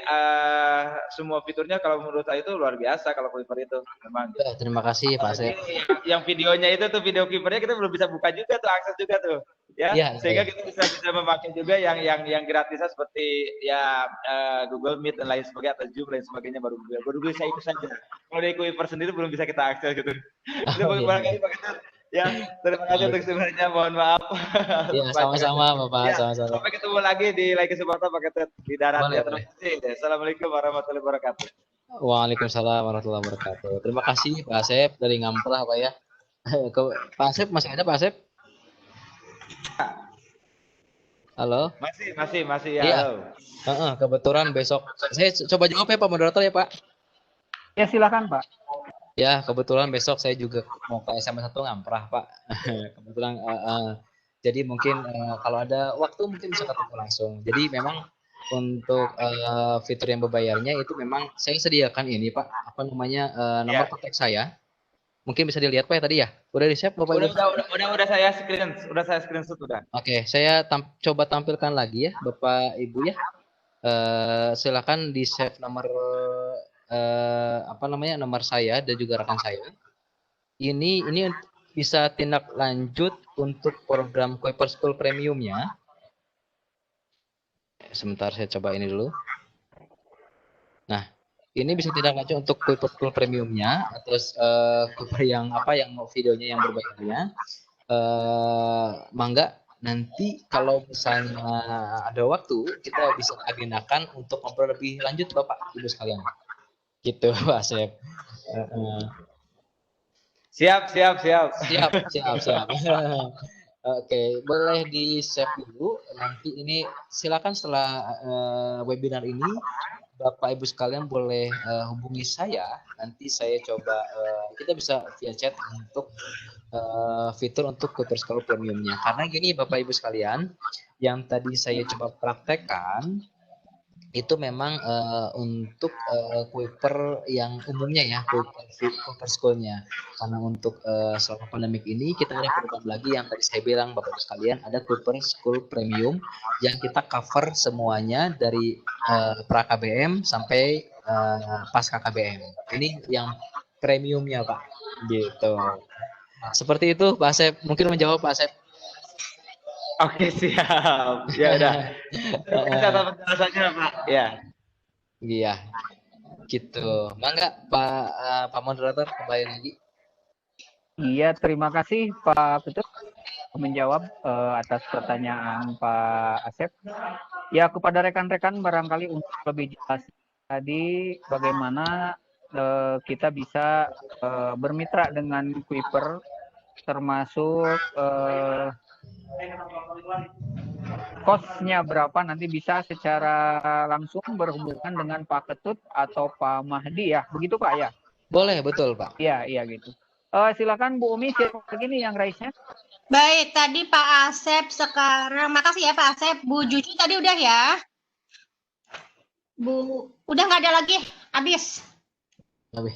semua fiturnya kalau menurut saya itu luar biasa kalau Kuiper itu memang. Ya, terima kasih Pak Sep. Yang videonya itu tuh video Kuipernya kita belum bisa buka juga tuh, akses juga tuh. Ya, sehingga kita bisa memakai juga yang gratisnya seperti ya Google Meet dan lain sebagainya atau Zoom lain sebagainya baru bisa itu saja. Kalau di Kuiper sendiri belum bisa kita akses gitu. Itu barangkali Pak Ketut. Ya, terima kasih untuk sebenarnya, mohon maaf. Ya, sama-sama Bapak, sama-sama. Sampai ketemu lagi di lain kesempatan Pak Ketut di darat ya. Terima kasih. Assalamualaikum warahmatullahi wabarakatuh. Waalaikumsalam warahmatullahi wabarakatuh. Terima kasih Pak Asep dari Ngamprah Pak ya. Pak Asep masih ada Pak Asep? Halo? Masih ya. Iya. Halo. Kebetulan besok saya coba jawab ya Pak moderator ya Pak. Ya silakan Pak. Ya, kebetulan besok saya juga mau ke SMA 1 Ngamprah, Pak. Kebetulan, jadi mungkin kalau ada waktu mungkin bisa ketemu langsung. Jadi memang untuk fitur yang berbayarnya itu memang saya sediakan ini, Pak. Apa namanya, nomor kontak saya. Mungkin bisa dilihat Pak ya tadi ya? Udah di-save Bapak Ibu? Udah saya screenshot udah. Oke, saya coba tampilkan lagi ya Bapak Ibu ya. Silakan di-save nomor nomor saya dan juga rekan saya. Ini bisa tindak lanjut untuk program Kuiper School Premium-nya. Sebentar saya coba ini dulu. Nah, ini bisa tindak lanjut untuk Kuiper School Premium-nya, terus Kuiper yang videonya yang berbayarnya. Mangga nanti kalau misalnya ada waktu kita bisa agendakan untuk ngobrol lebih lanjut Bapak Ibu sekalian. Gitu Pak Asep. Siap. Oke, boleh di save dulu. Nanti ini silakan setelah webinar ini Bapak Ibu sekalian boleh hubungi saya. Nanti saya coba kita bisa via chat untuk fitur untuk Kuiper School Premium-nya. Karena gini Bapak Ibu sekalian, yang tadi saya coba praktekkan itu memang untuk Kuiper yang umumnya ya, Kuiper School-nya. Karena untuk selama pandemik ini kita ada program lagi yang tadi saya bilang Bapak Ibu sekalian, ada Kuiper School Premium yang kita cover semuanya dari pra KBM sampai pas KBM. Ini yang premiumnya Pak, gitu. Seperti itu Pak Asep. Mungkin menjawab Pak Asep. Oke, siap. Ya udah. Terima kasih atas penjelasannya, Pak. Ya. Iya, gitu. Mangga Pak moderator kembali lagi. Iya, terima kasih Pak Ketut menjawab atas pertanyaan Pak Asep. Ya, kepada rekan-rekan barangkali untuk lebih jelas tadi bagaimana kita bisa bermitra dengan Kuiper, termasuk kosnya berapa, nanti bisa secara langsung berhubungan dengan Pak Ketut atau Pak Mahdi ya, begitu Pak ya? Boleh, betul Pak. Iya, iya gitu. Silakan Bu Umi, siapa lagi nih yang raise-nya? Baik, tadi Pak Asep, sekarang makasih ya Pak Asep. Bu Juju tadi udah ya? Bu, udah nggak ada lagi, habis. Lebih.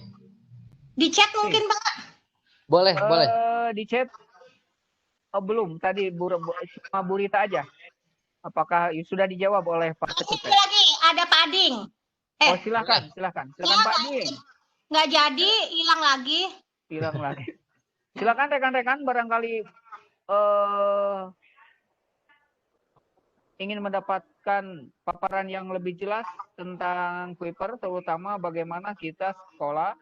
Di chat mungkin Pak? Boleh, boleh. Di chat belum, tadi cuma Bu Rita aja. Apakah sudah dijawab oleh Pak Ketut? Ada lagi, ada Pak Ading. Oh silakan Pak Ading. Nggak jadi, hilang lagi. Hilang lagi. Silakan rekan-rekan barangkali ingin mendapatkan paparan yang lebih jelas tentang Kuiper, terutama bagaimana kita sekolah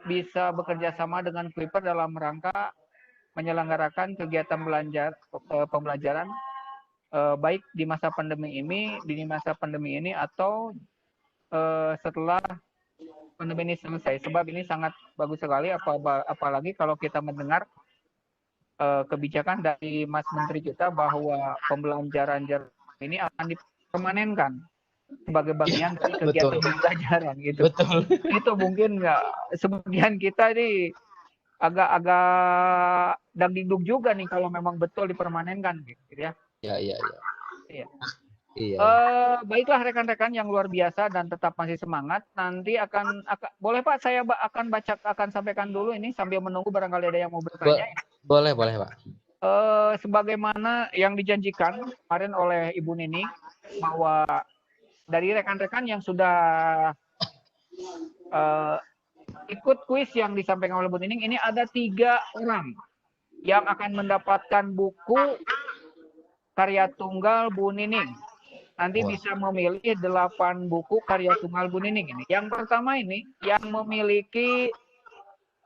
bisa bekerja sama dengan Kuiper dalam rangka menyelenggarakan kegiatan pembelajaran baik di masa pandemi ini atau setelah pandemi ini selesai. Sebab ini sangat bagus sekali, apalagi kalau kita mendengar kebijakan dari Mas Menteri kita bahwa pembelajaran ini akan dipermanenkan sebagai bagian dari kegiatan pembelajaran gitu. Betul. Itu mungkin nggak, sebagian kita ini agak dagdikduk juga nih kalau memang betul dipermanenkan gitu ya. Iya. Baiklah rekan-rekan yang luar biasa dan tetap masih semangat. Nanti akan boleh Pak, saya akan sampaikan dulu ini sambil menunggu barangkali ada yang mau bertanya. Boleh Pak. Sebagaimana yang dijanjikan kemarin oleh Ibu Nini, bahwa dari rekan-rekan yang sudah ikut kuis yang disampaikan oleh Bu Nining, ini ada 3 orang yang akan mendapatkan buku karya tunggal Bu Nining. Nanti bisa memilih 8 buku karya tunggal Bu Nining ini. Yang pertama ini yang memiliki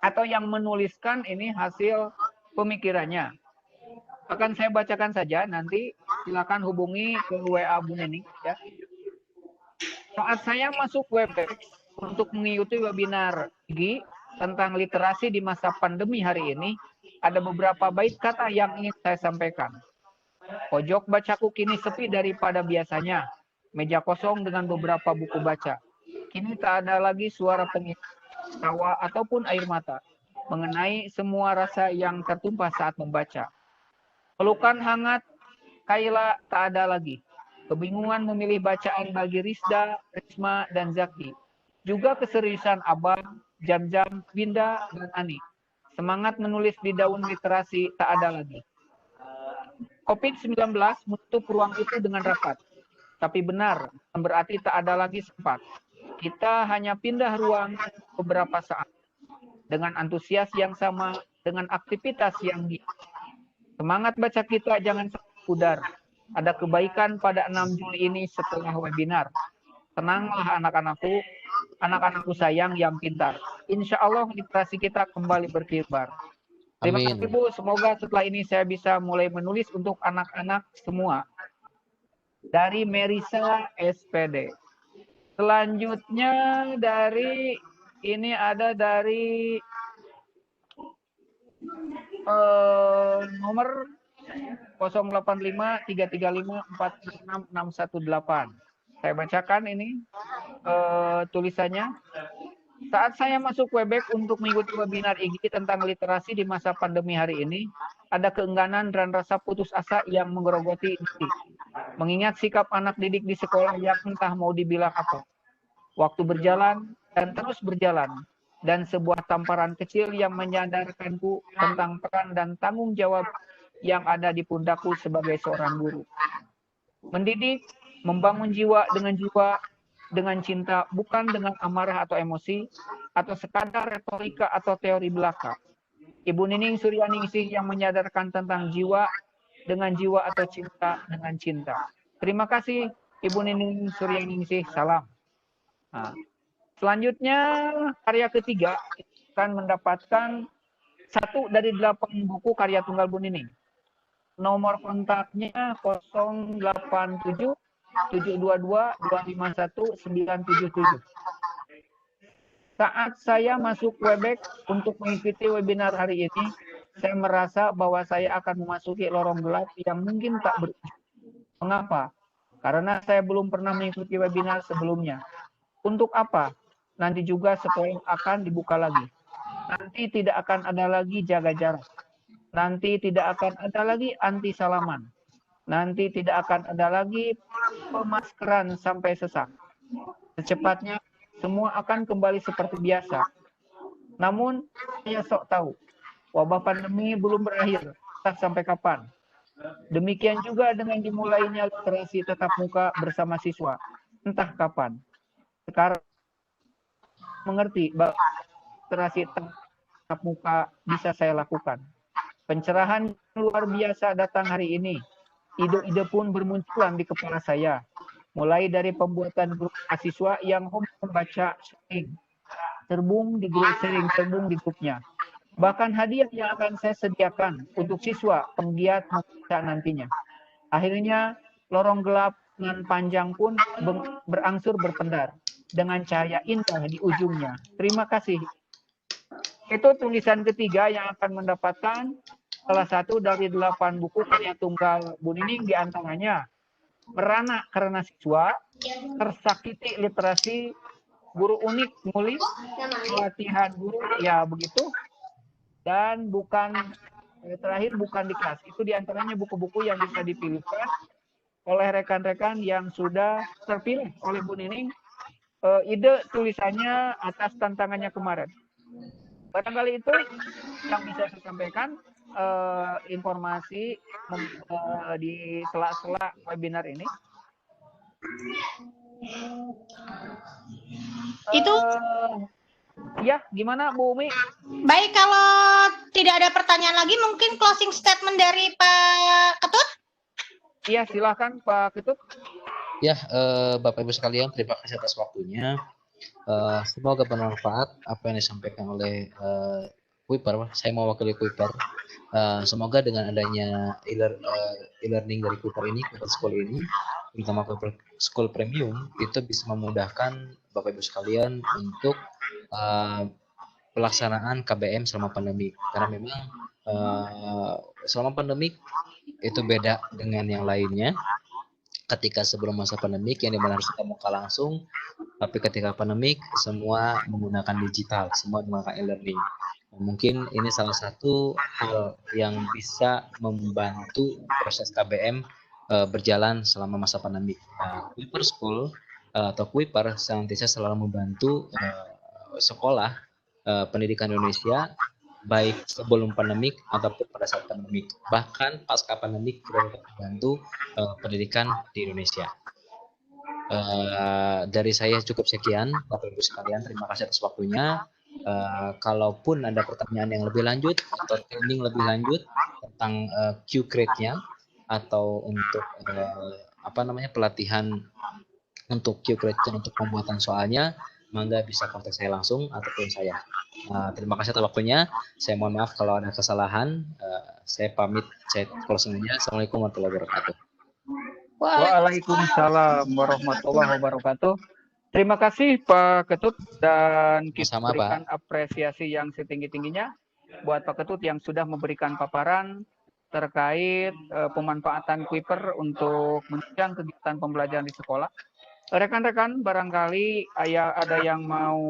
atau yang menuliskan ini hasil pemikirannya. Akan saya bacakan saja, nanti silakan hubungi ke WA Bu Nining ya. Saat saya masuk Webex untuk mengikuti webinar Gi tentang literasi di masa pandemi hari ini, ada beberapa bait kata yang ingin saya sampaikan. Pojok bacaku kini sepi daripada biasanya. Meja kosong dengan beberapa buku baca. Kini tak ada lagi suara tengis, tawa ataupun air mata mengenai semua rasa yang tertumpah saat membaca. Pelukan hangat Kaila tak ada lagi. Kebingungan memilih bacaan bagi Rizda, Risma, dan Zaki. Juga keseriusan Abang, Jam-Jam, Winda, dan Ani. Semangat menulis di daun literasi tak ada lagi. COVID-19 menutup ruang itu dengan rapat. Tapi benar, berarti tak ada lagi sempat. Kita hanya pindah ruang beberapa saat. Dengan antusias yang sama, dengan aktivitas yang semangat baca kita jangan pudar. Ada kebaikan pada 6 Juli ini setelah webinar. Tenanglah anak-anakku sayang yang pintar. Insya Allah literasi kita kembali berkibar. Terima kasih Bu, semoga setelah ini saya bisa mulai menulis untuk anak-anak semua. Dari Merisa SPD. Selanjutnya ada dari nomor 085335466618. Saya bacakan ini tulisannya. Saat saya masuk Webex untuk mengikuti webinar IG tentang literasi di masa pandemi hari ini, ada keengganan dan rasa putus asa yang menggerogoti diri. Mengingat sikap anak didik di sekolah yang entah mau dibilang apa. Waktu berjalan dan terus berjalan. Dan sebuah tamparan kecil yang menyadarkanku tentang peran dan tanggung jawab yang ada di pundakku sebagai seorang guru. Mendidik, membangun jiwa, dengan cinta, bukan dengan amarah atau emosi, atau sekadar retorika atau teori belaka. Ibu Nining Suryaningsih yang menyadarkan tentang jiwa dengan jiwa atau cinta dengan cinta. Terima kasih Ibu Nining Suryaningsih. Salam. Nah, selanjutnya karya ketiga akan mendapatkan 1 dari 8 buku karya tunggal Bu Nining. Nomor kontaknya 087 722 251 977. Saat saya masuk Webex untuk mengikuti webinar hari ini, saya merasa bahwa saya akan memasuki lorong gelap yang mungkin tak berujung. Mengapa? Karena saya belum pernah mengikuti webinar sebelumnya. Untuk apa? Nanti juga sekolah akan dibuka lagi. Nanti tidak akan ada lagi jaga jarak. Nanti tidak akan ada lagi anti salaman. Nanti tidak akan ada lagi pemaskeran sampai sesak. Secepatnya semua akan kembali seperti biasa. Namun, saya sok tahu, wabah pandemi belum berakhir, entah sampai kapan. Demikian juga dengan dimulainya literasi tatap muka bersama siswa, entah kapan. Sekarang mengerti bahwa literasi tatap muka bisa saya lakukan. Pencerahan luar biasa datang hari ini. Ide-ide pun bermunculan di kepala saya. Mulai dari pembuatan grup mahasiswa yang hobi membaca sharing, terbung di grupnya. Bahkan hadiah yang akan saya sediakan untuk siswa penggiat membaca nantinya. Akhirnya lorong gelap nan panjang pun berangsur berpendar dengan cahaya indah di ujungnya. Terima kasih. Itu tulisan ketiga yang akan mendapatkan salah 1 dari 8 buku karya tunggal Bu Nining, di antaranya Merana Karena Siswa, Tersakiti Literasi, Guru Unik Muli, Pelatihan Guru, ya begitu. Dan terakhir bukan di kelas. Itu diantaranya buku-buku yang bisa dipilihkan oleh rekan-rekan yang sudah terpilih oleh Bu Nining. Ide tulisannya atas tantangannya kemarin. Barangkali itu yang bisa saya sampaikan, informasi di sela-sela webinar ini. Itu ya, gimana Bu Umi? baik, kalau tidak ada pertanyaan lagi, mungkin closing statement dari Pak Ketut. Iya, silakan Pak Ketut. Ya, Bapak Ibu sekalian, terima kasih atas waktunya. Semoga bermanfaat apa yang disampaikan oleh Kuiper. Saya mewakili Kuiper. Semoga dengan adanya e-learning dari Kuiper ini, Kuiper School ini, terutama Kuiper School Premium, itu bisa memudahkan Bapak Ibu sekalian untuk pelaksanaan KBM selama pandemi. Karena memang selama pandemi itu beda dengan yang lainnya. Ketika sebelum masa pandemik yang dimana harus kita muka langsung, tapi ketika pandemik semua menggunakan digital, semua menggunakan e-learning. Mungkin ini salah satu hal yang bisa membantu proses KBM berjalan selama masa pandemik. Kuiper School atau Kuiper senantiasa selalu membantu sekolah pendidikan Indonesia baik sebelum pandemik ataupun pada saat pandemik, bahkan pasca pandemik kita tetap membantu pendidikan di Indonesia. Dari saya cukup sekian, Bapak Ibu sekalian, terima kasih atas waktunya. Kalaupun ada pertanyaan yang lebih lanjut atau training lebih lanjut tentang Q-Grade-nya atau untuk pelatihan untuk Q-Grade untuk pembuatan soalnya, mangga bisa kontak saya langsung ataupun saya. Terima kasih atas waktunya. Saya mohon maaf kalau ada kesalahan. Saya pamit. Saya closing aja. Assalamualaikum warahmatullahi wabarakatuh. Waalaikumsalam warahmatullahi wabarakatuh. Terima kasih Pak Ketut, dan kita Sama, berikan Pak. apresiasi yang setinggi-tingginya buat Pak Ketut yang sudah memberikan paparan terkait pemanfaatan Kuiper untuk menunjang kegiatan pembelajaran di sekolah. Rekan-rekan, barangkali ada yang mau